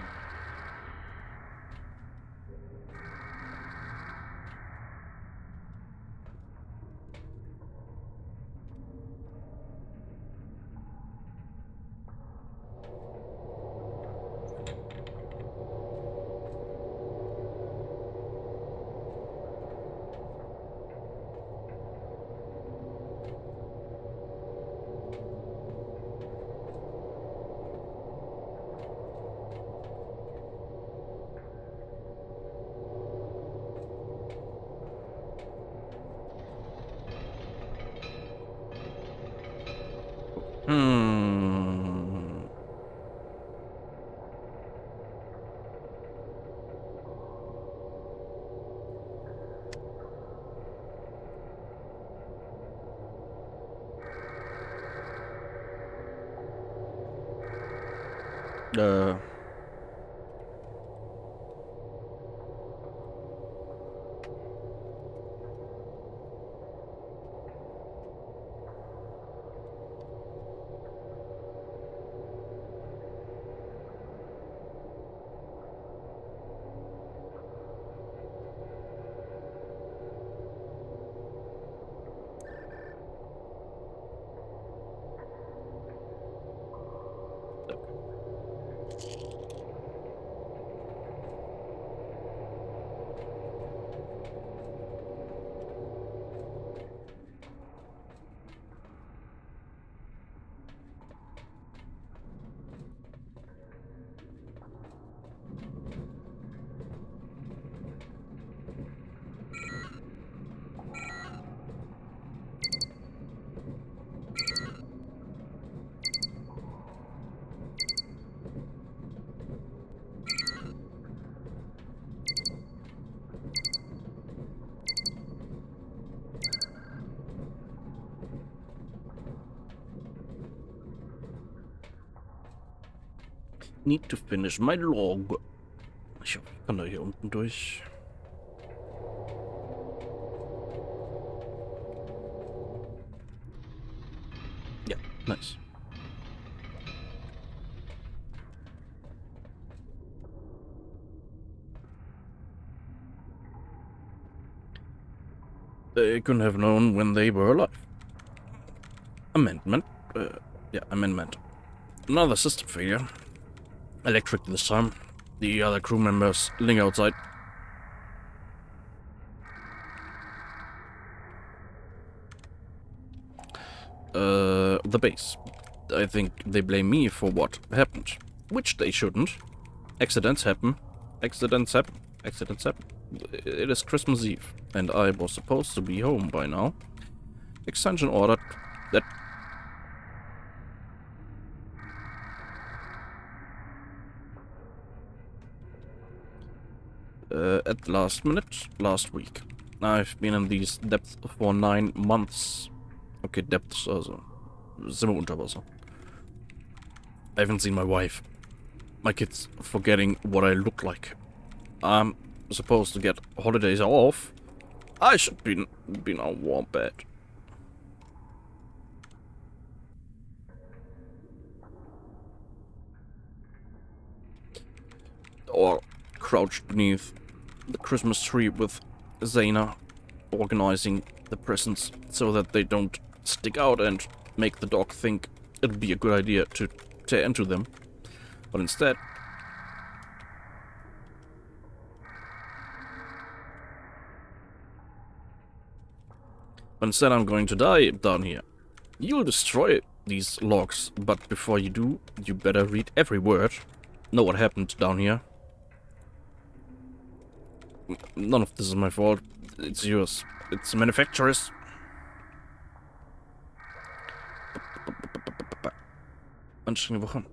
Need to finish my log. Ich hoffe, ich kann da hier unten durch. Ja, nice. They couldn't have known when they were alive. Amendment. Yeah, amendment. Another system failure. Electric this time. The other crew members linger outside. The base. I think they blame me for what happened. Which they shouldn't. Accidents happen. Accidents happen. Accidents happen. It is Christmas Eve, and I was supposed to be home by now. Extension ordered that... at last minute, last week. I've been in these depths for 9 months. Okay, depths, also. Sind wir unter Wasser. I haven't seen my wife. My kids forgetting what I look like. I'm supposed to get holidays off. I should be in a warm bed. Or crouched beneath the Christmas tree with Zaina, organizing the presents so that they don't stick out and make the dog think it'd be a good idea to tear into them. But instead... I'm going to die down here. You'll destroy these logs, but before you do, you better read every word. Know what happened down here. None of this is my fault. It's yours. It's the manufacturer's. Anstrengende Woche.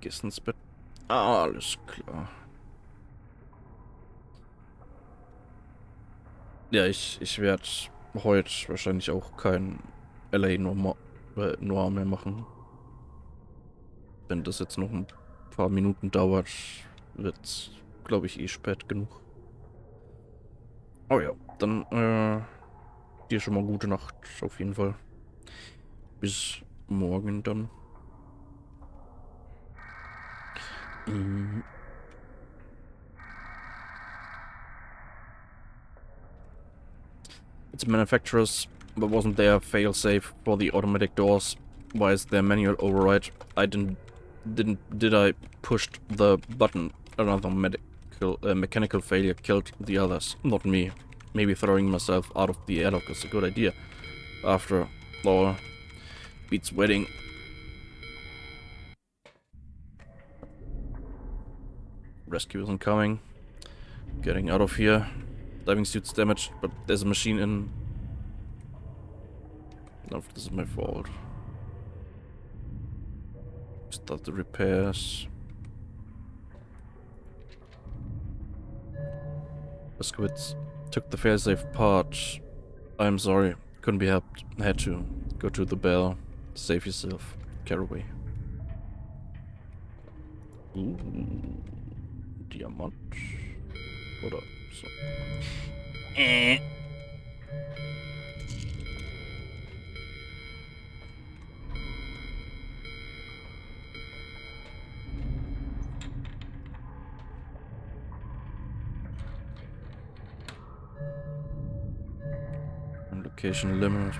Gehst ins Bett. Alles klar. Ja, ich werde heute wahrscheinlich auch kein LA Noir mehr machen. Wenn das jetzt noch ein paar Minuten dauert, wird's, glaube ich, eh spät genug. Oh ja, dann dir schon mal gute Nacht auf jeden Fall. Bis morgen dann. It's manufacturers, but wasn't there a failsafe for the automatic doors? Why is there manual override? Did I pushed the button? Another mechanical failure killed the others, not me. Maybe throwing myself out of the airlock is a good idea. After all, beats wedding. Rescue isn't coming. Getting out of here. Diving suit's damaged, but there's a machine in. None of this is my fault. Start the repairs. Biscuits took the failsafe part. I'm sorry, couldn't be helped. Had to go to the bell. Save yourself, Caraway. Ooh, Diamant. Oder so. Location limit.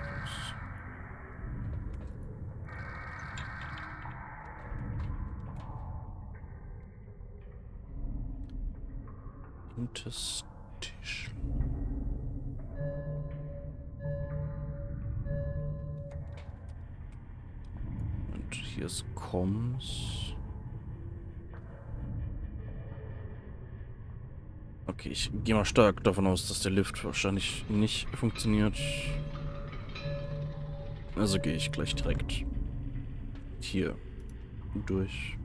Interstitial. Und hier ist Comms. Okay, ich gehe mal stark davon aus, dass der Lift wahrscheinlich nicht funktioniert. Also gehe ich gleich direkt hier durch.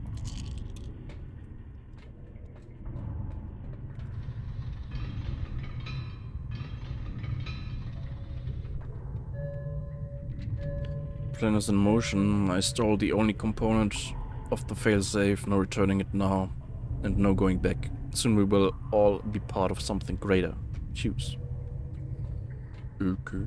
Plan is in motion. I stole the only component of the failsafe, no returning it now, and no going back. Soon we will all be part of something greater. Choose. Okay.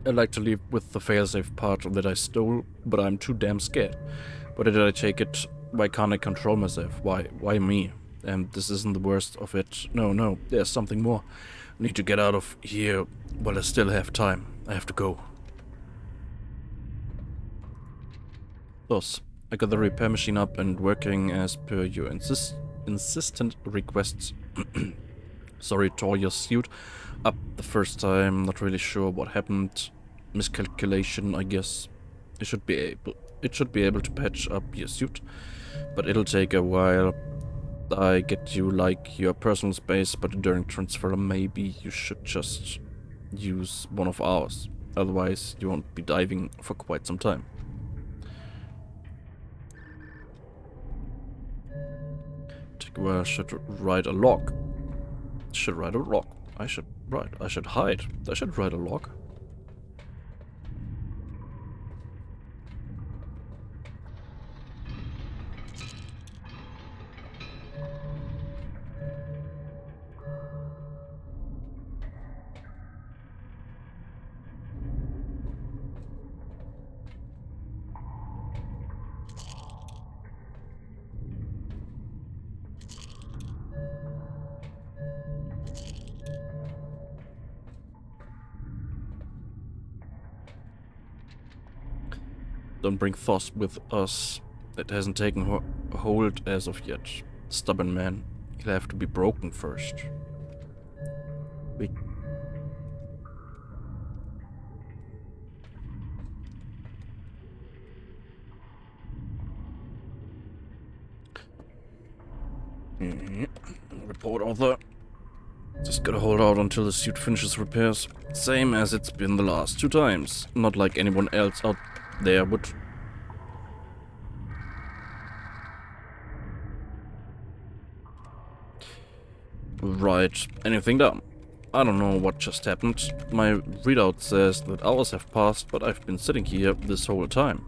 I'd like to leave with the failsafe part that I stole, but I'm too damn scared. Why did I take it? Why can't I control myself? Why me? And this isn't the worst of it. No, there's something more. I need to get out of here while I still have time. I have to go. Thus, I got the repair machine up and working as per your insistent requests. Sorry, tore your suit up the first time. Not really sure what happened. Miscalculation, I guess. It should be able to patch up your suit, but it'll take a while. I get you like your personal space, but during transfer maybe you should just use one of ours. Otherwise you won't be diving for quite some time. Well, I should write a log. I should write hide. I should write a log. Don't bring thoughts with us. It hasn't taken hold as of yet. Stubborn man. He'll have to be broken first. Wait. Report author. Just gotta hold out until the suit finishes repairs. Same as it's been the last 2 times. Not like anyone else out there would. Right, anything down? I don't know what just happened. My readout says that hours have passed, but I've been sitting here this whole time.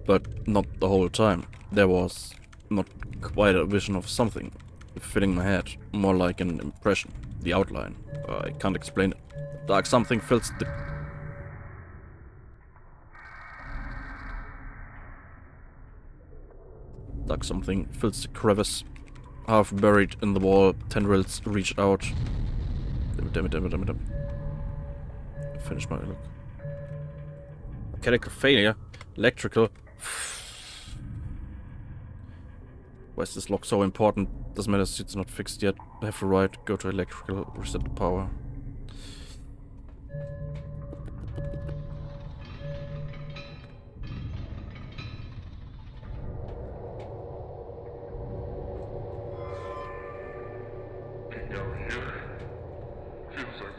But not the whole time. There was not quite a vision of something filling my head, more like an impression, the outline. I can't explain it. Dark something fills the crevice. Half buried in the wall, tendrils reach out. Damn it. Finish my look. Mechanical failure. Electrical. Why is this lock so important? Doesn't matter, it's not fixed yet. I have to write, go to electrical, reset the power.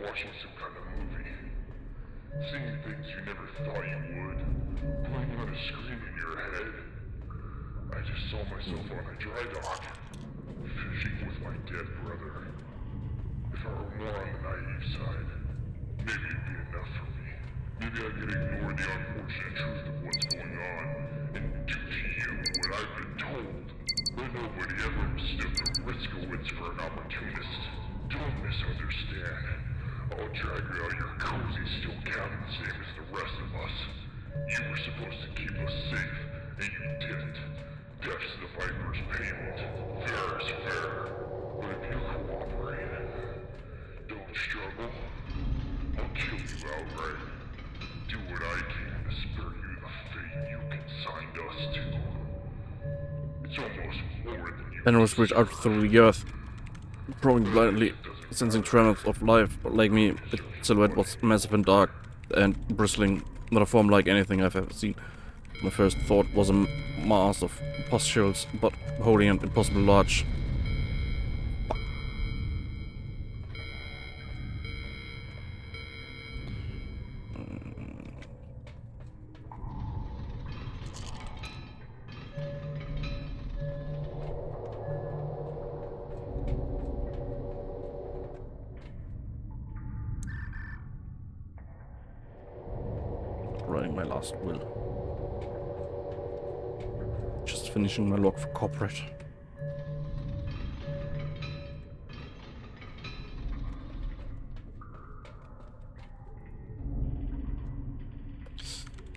Watching some kind of movie. Seeing things you never thought you would. Playing on a screen in your head. I just saw myself on a dry dock. Fishing with my dead brother. If I were more on the naive side, maybe it'd be enough for me. Maybe I could ignore the unfortunate truth of what's going on and do to you what I've been told. But nobody ever stood the risk of wits for an opportunist. Don't misunderstand. I'll drag you out your cozy still counting the same as the rest of us. You were supposed to keep us safe, and you didn't. That's the Viper's payment. Fair is fair. But if you cooperate, don't struggle, I'll kill you outright. Do what I can to spare you the fate you consigned us to. It's almost more than you Animals reach out through the earth, probing blindly, sensing tremors of life. Like me, the silhouette was massive and dark and bristling, not a form like anything I've ever seen. My first thought was a mass of pustules, but wholly and impossibly large. Writing my last will. Just finishing my log for corporate.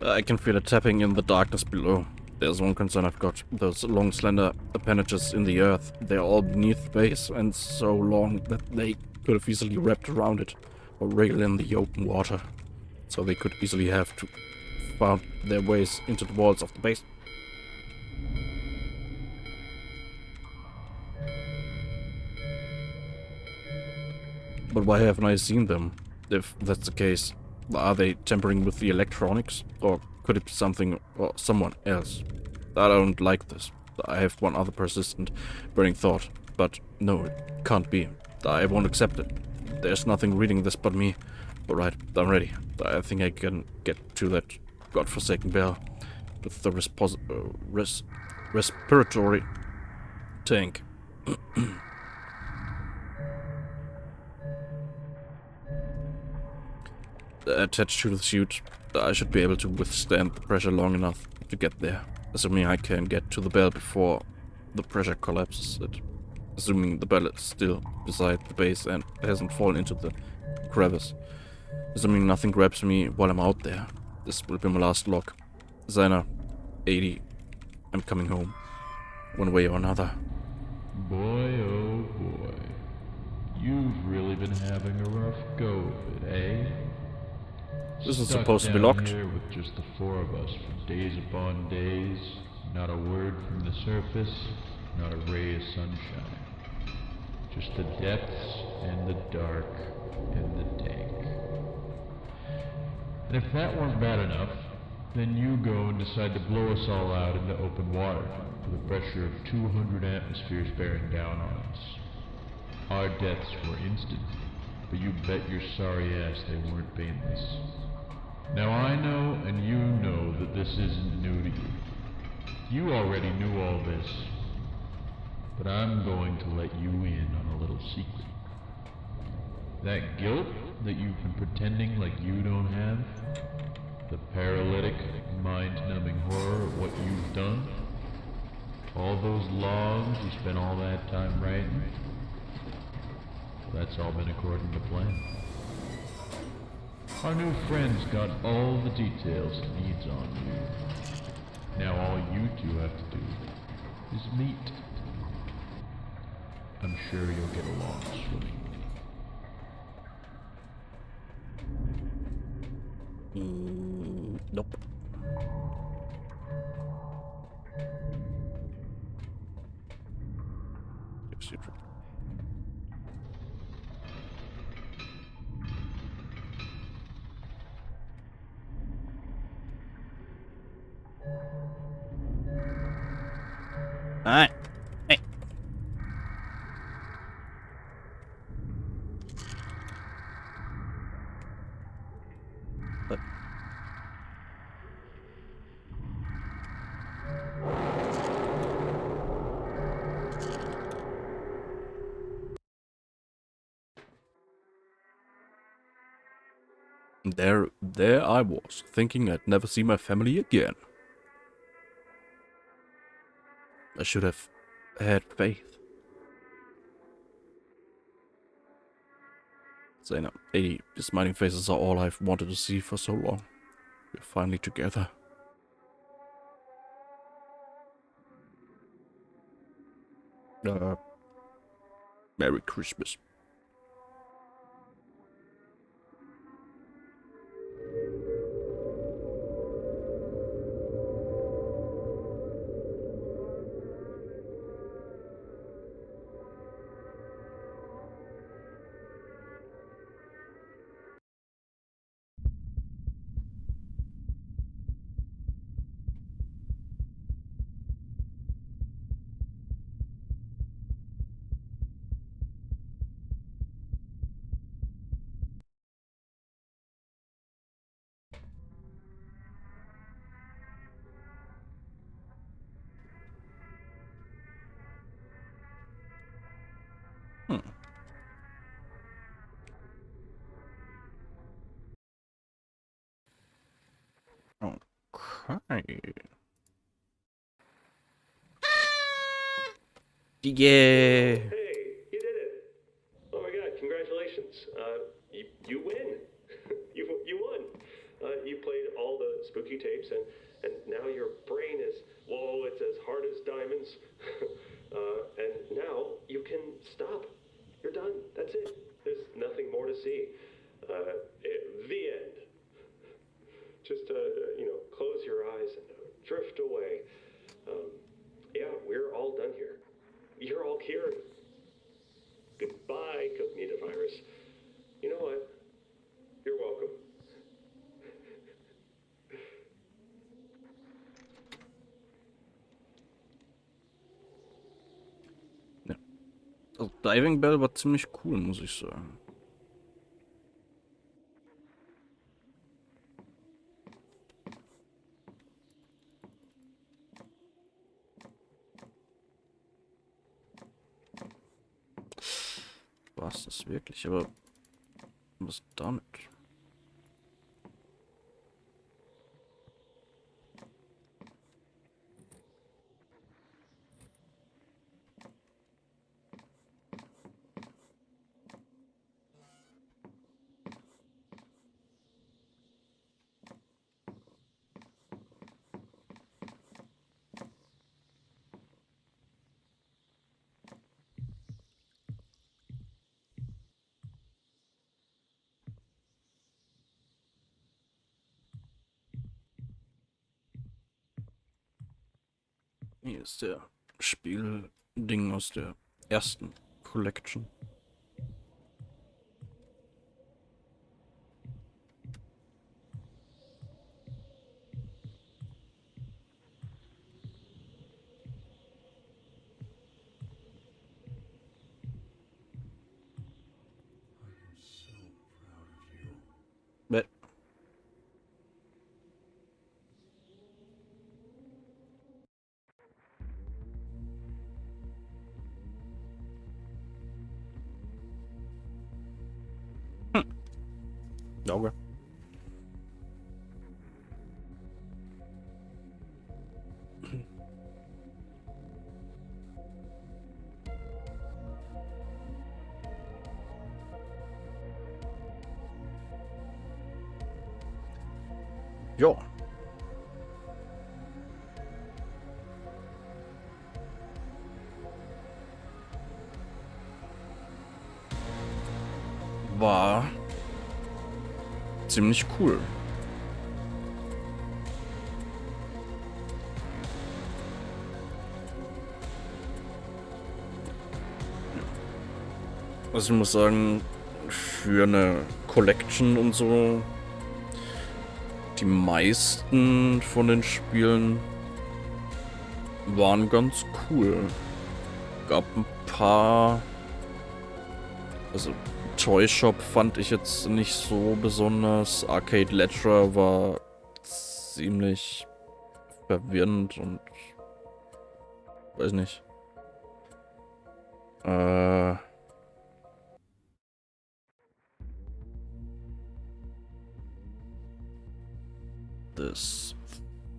I can feel it tapping in the darkness below. There's one concern I've got. Those long, slender appendages in the earth. They're all beneath the base and so long that they could have easily wrapped around it or wriggle in the open water. So they could easily have to found their ways into the walls of the base. But why haven't I seen them? If that's the case, are they tampering with the electronics? Or could it be something or someone else? I don't like this. I have one other persistent, burning thought. But no, it can't be. I won't accept it. There's nothing reading this but me. Alright, I'm ready. I think I can get to that godforsaken bell with the respiratory tank. Attached to the suit, I should be able to withstand the pressure long enough to get there. Assuming I can get to the bell before the pressure collapses it. Assuming the bell is still beside the base and hasn't fallen into the crevice. Assuming nothing grabs me while I'm out there. This will be my last log. Designer 80. I'm coming home. One way or another. Boy, oh boy. You've really been having a rough go of it, eh? This is Stuck supposed to be down locked. here with just the four of us for days upon days. Not a word from the surface, not a ray of sunshine. Just the depths and the dark and the dank. And if that weren't bad enough, then you go and decide to blow us all out into open water with a pressure of 200 atmospheres bearing down on us. Our deaths were instant, but you bet your sorry ass they weren't painless. Now I know and you know that this isn't new to you. You already knew all this, but I'm going to let you in on a little secret. That guilt that you've been pretending like you don't have, the paralytic, mind-numbing horror of what you've done, all those logs you spent all that time writing, that's all been according to plan. Our new friend's got all the details it needs on you. Now all you two have to do is meet. I'm sure you'll get along swimmingly. Nope. Alright. Hey. But there I was, thinking I'd never see my family again. I should have had faith. Zaina, 80, the smiling faces are all I've wanted to see for so long. We're finally together. Merry Christmas. Okay. Yeah. Hey, you did it! Oh my god, congratulations. You win. You won. You played all the spooky tapes and now your brain is, whoa, it's as hard as diamonds. And now you can stop. You're done. That's it. There's nothing more to see. The end. Just, close your eyes and drift away. Yeah, we're all done here. You're all cured. Goodbye, virus. You know what? You're welcome. Ja. Also Diving Bell war ziemlich cool, muss ich sagen. War es das wirklich? Aber was damit? Hier ist der Spielding aus der ersten Collection. Bäh. Auge. Ja. War ziemlich cool. Also ich muss sagen, für eine Collection und so, die meisten von den Spielen waren ganz cool. Gab ein paar, also Toy Shop fand ich jetzt nicht so besonders. Arcadletra war ziemlich verwirrend und weiß nicht. Das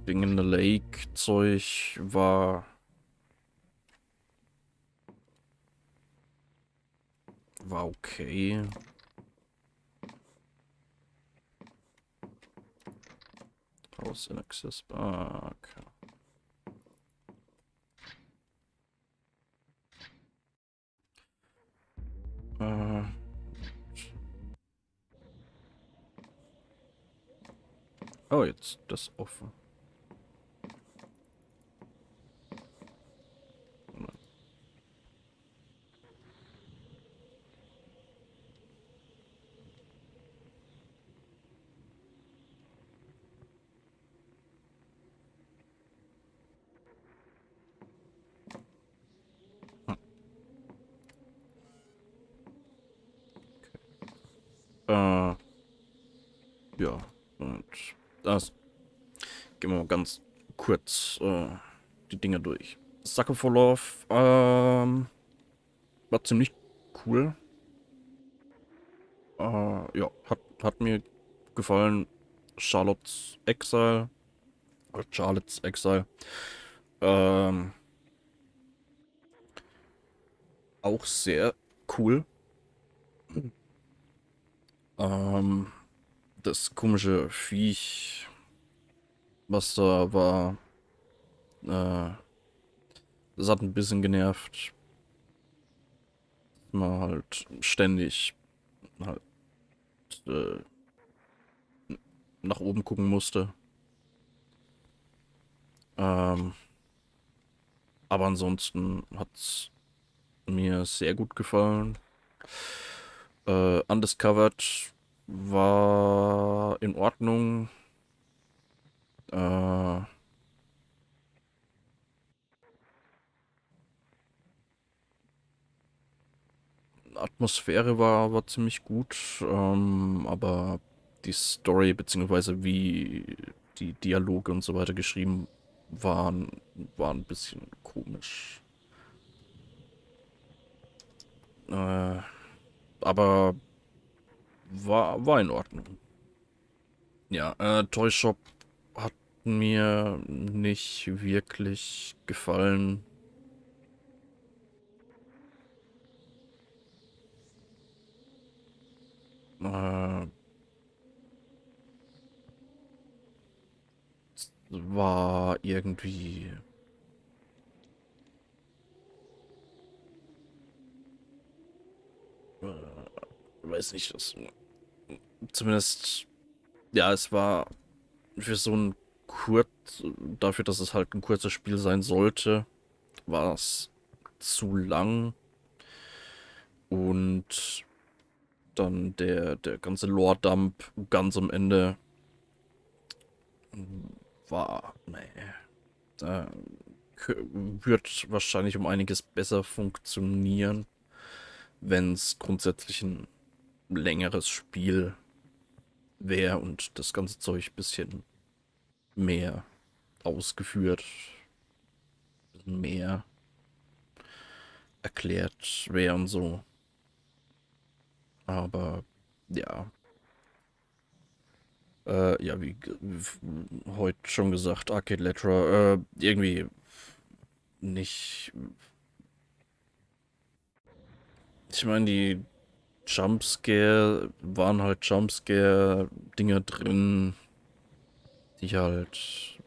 Ding in the Lake Zeug war okay. House inaccessible. Okay. Oh, jetzt das offen. Ja, und das gehen wir mal ganz kurz die Dinge durch. Sucker for Love war ziemlich cool. Ja, hat mir gefallen. Charlotte's Exile. Oder Charlotte's Exile. Auch sehr cool. Das komische Viech, was da war, das hat ein bisschen genervt. Man halt ständig halt äh, nach oben gucken musste. Aber ansonsten hat's mir sehr gut gefallen. Undiscovered war in Ordnung. Atmosphäre war ziemlich gut, aber die Story beziehungsweise wie die Dialoge und so weiter geschrieben waren ein bisschen komisch. Aber war in Ordnung. Ja, Toy Shop hat mir nicht wirklich gefallen. Äh, war irgendwie... weiß nicht, das, zumindest, ja, es war für so ein dafür, dass es halt ein kurzes Spiel sein sollte, war es zu lang und dann der ganze Lore-Dump ganz am Ende war, nee, da wird wahrscheinlich um einiges besser funktionieren, wenn es grundsätzlich ein längeres Spiel wäre und das ganze Zeug ein bisschen mehr ausgeführt, mehr erklärt wäre und so. Aber ja, ja, wie heute schon gesagt, Arcadletra, irgendwie nicht. Ich meine, die Jumpscare waren halt Jumpscare-Dinger drin, die halt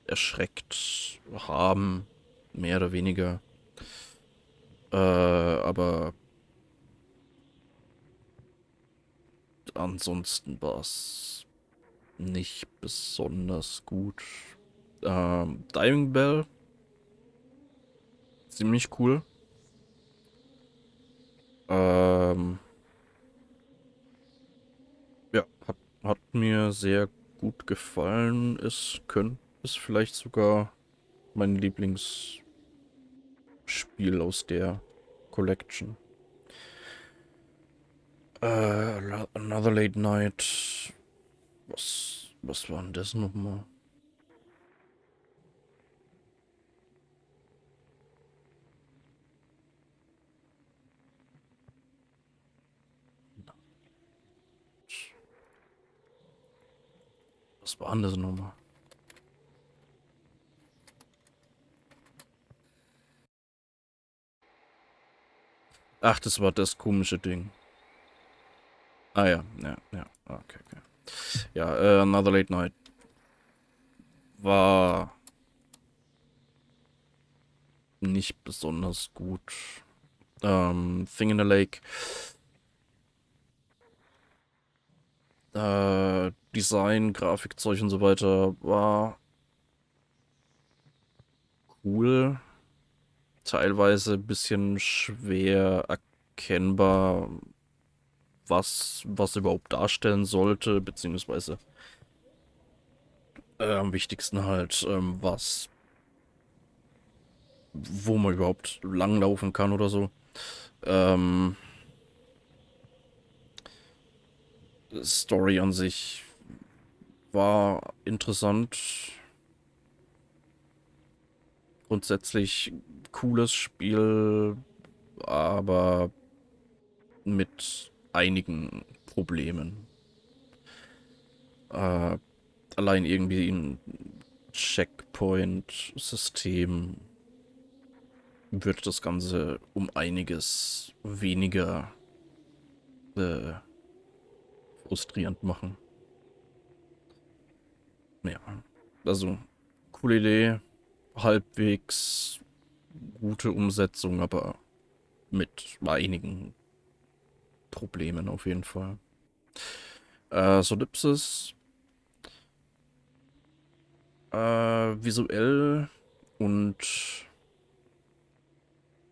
erschreckt haben, mehr oder weniger. Aber ansonsten war es nicht besonders gut. Diving Bell, ziemlich cool. Ja, hat mir sehr gut gefallen. Ist vielleicht sogar mein Lieblingsspiel aus der Collection. Another Late Night. Was war denn das nochmal? Was war denn das nochmal? Ach, das war das komische Ding. Ah ja, ja. Okay. Ja, Another Late Night war nicht besonders gut. Thing in the Lake. Design, Grafikzeug und so weiter war cool. Teilweise ein bisschen schwer erkennbar, was überhaupt darstellen sollte, beziehungsweise am wichtigsten halt, wo man überhaupt langlaufen kann oder so. Ähm, Story an sich war interessant. Grundsätzlich cooles Spiel, aber mit einigen Problemen. Äh, Allein irgendwie ein Checkpoint-System wird das Ganze um einiges weniger äh, frustrierend machen. Ja, also coole Idee, halbwegs gute Umsetzung, aber mit einigen Problemen auf jeden Fall. Solipsis, visuell und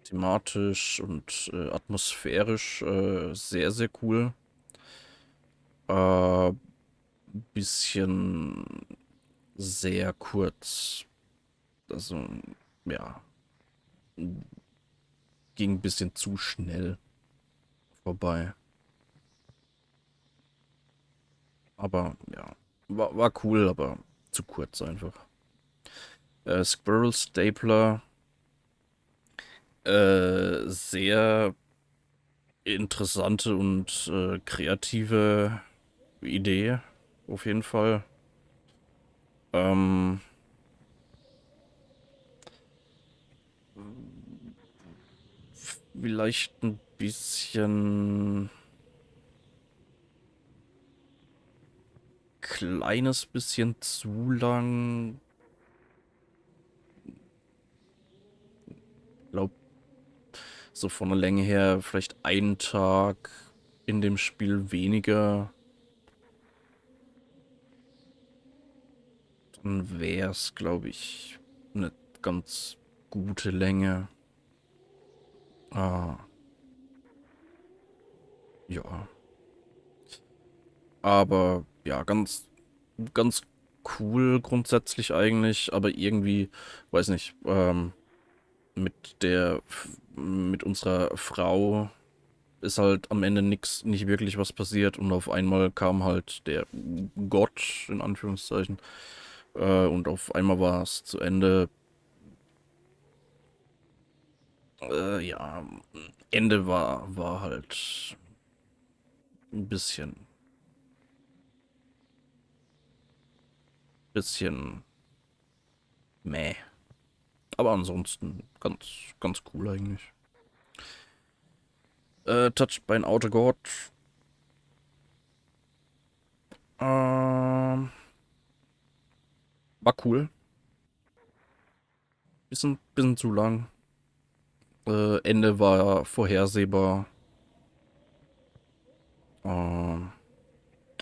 thematisch und atmosphärisch sehr, sehr cool. Äh, Bisschen sehr kurz. Also, ja, ging ein bisschen zu schnell vorbei. Aber ja, war cool, aber zu kurz einfach. Squirrel Stapler, sehr interessante und kreative Idee, auf jeden Fall. Ähm, Vielleicht ein bisschen kleines bisschen zu lang. Ich glaube, so von der Länge her vielleicht einen Tag in dem Spiel weniger. Dann wäre es, glaube ich, eine ganz gute Länge. Ah, ja. Aber ja, ganz cool grundsätzlich eigentlich, aber irgendwie, weiß nicht, mit unserer Frau ist halt am Ende nicht wirklich was passiert und auf einmal kam halt der Gott, in Anführungszeichen, und auf einmal war es zu Ende. Ja, Ende war halt ein bisschen meh. Aber ansonsten ganz cool eigentlich. Touched by an Outer God. War cool. Bisschen zu lang. Ende war vorhersehbar. Ähm,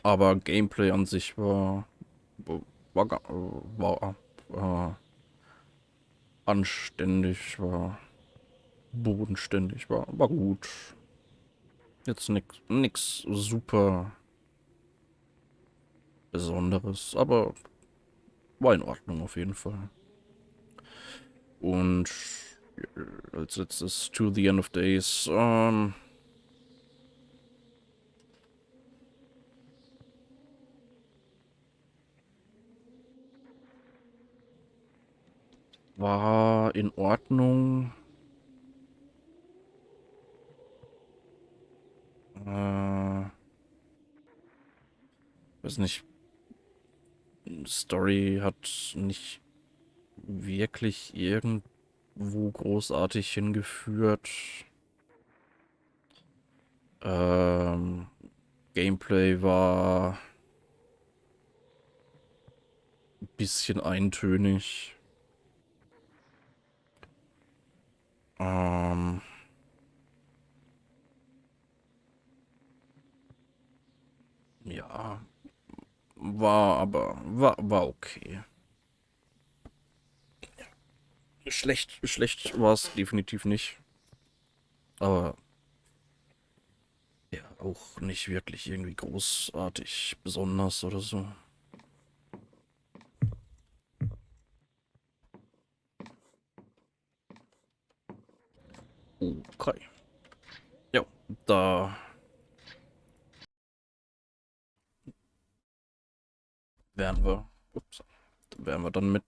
aber Gameplay an sich war anständig, war bodenständig, war gut. Jetzt nix super Besonderes, aber war in Ordnung auf jeden Fall. Und als letztes To the End of Days. War in Ordnung. Weiß nicht, Story hat nicht wirklich irgendwo großartig hingeführt. Ähm, Gameplay war ein bisschen eintönig. Ähm, ja, war okay. Schlecht war es definitiv nicht. Aber ja, auch nicht wirklich irgendwie großartig besonders oder so. Okay. Ja, da wären wir. Ups, da wären wir dann mit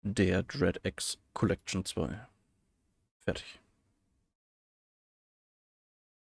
der Dread X Collection 2 fertig.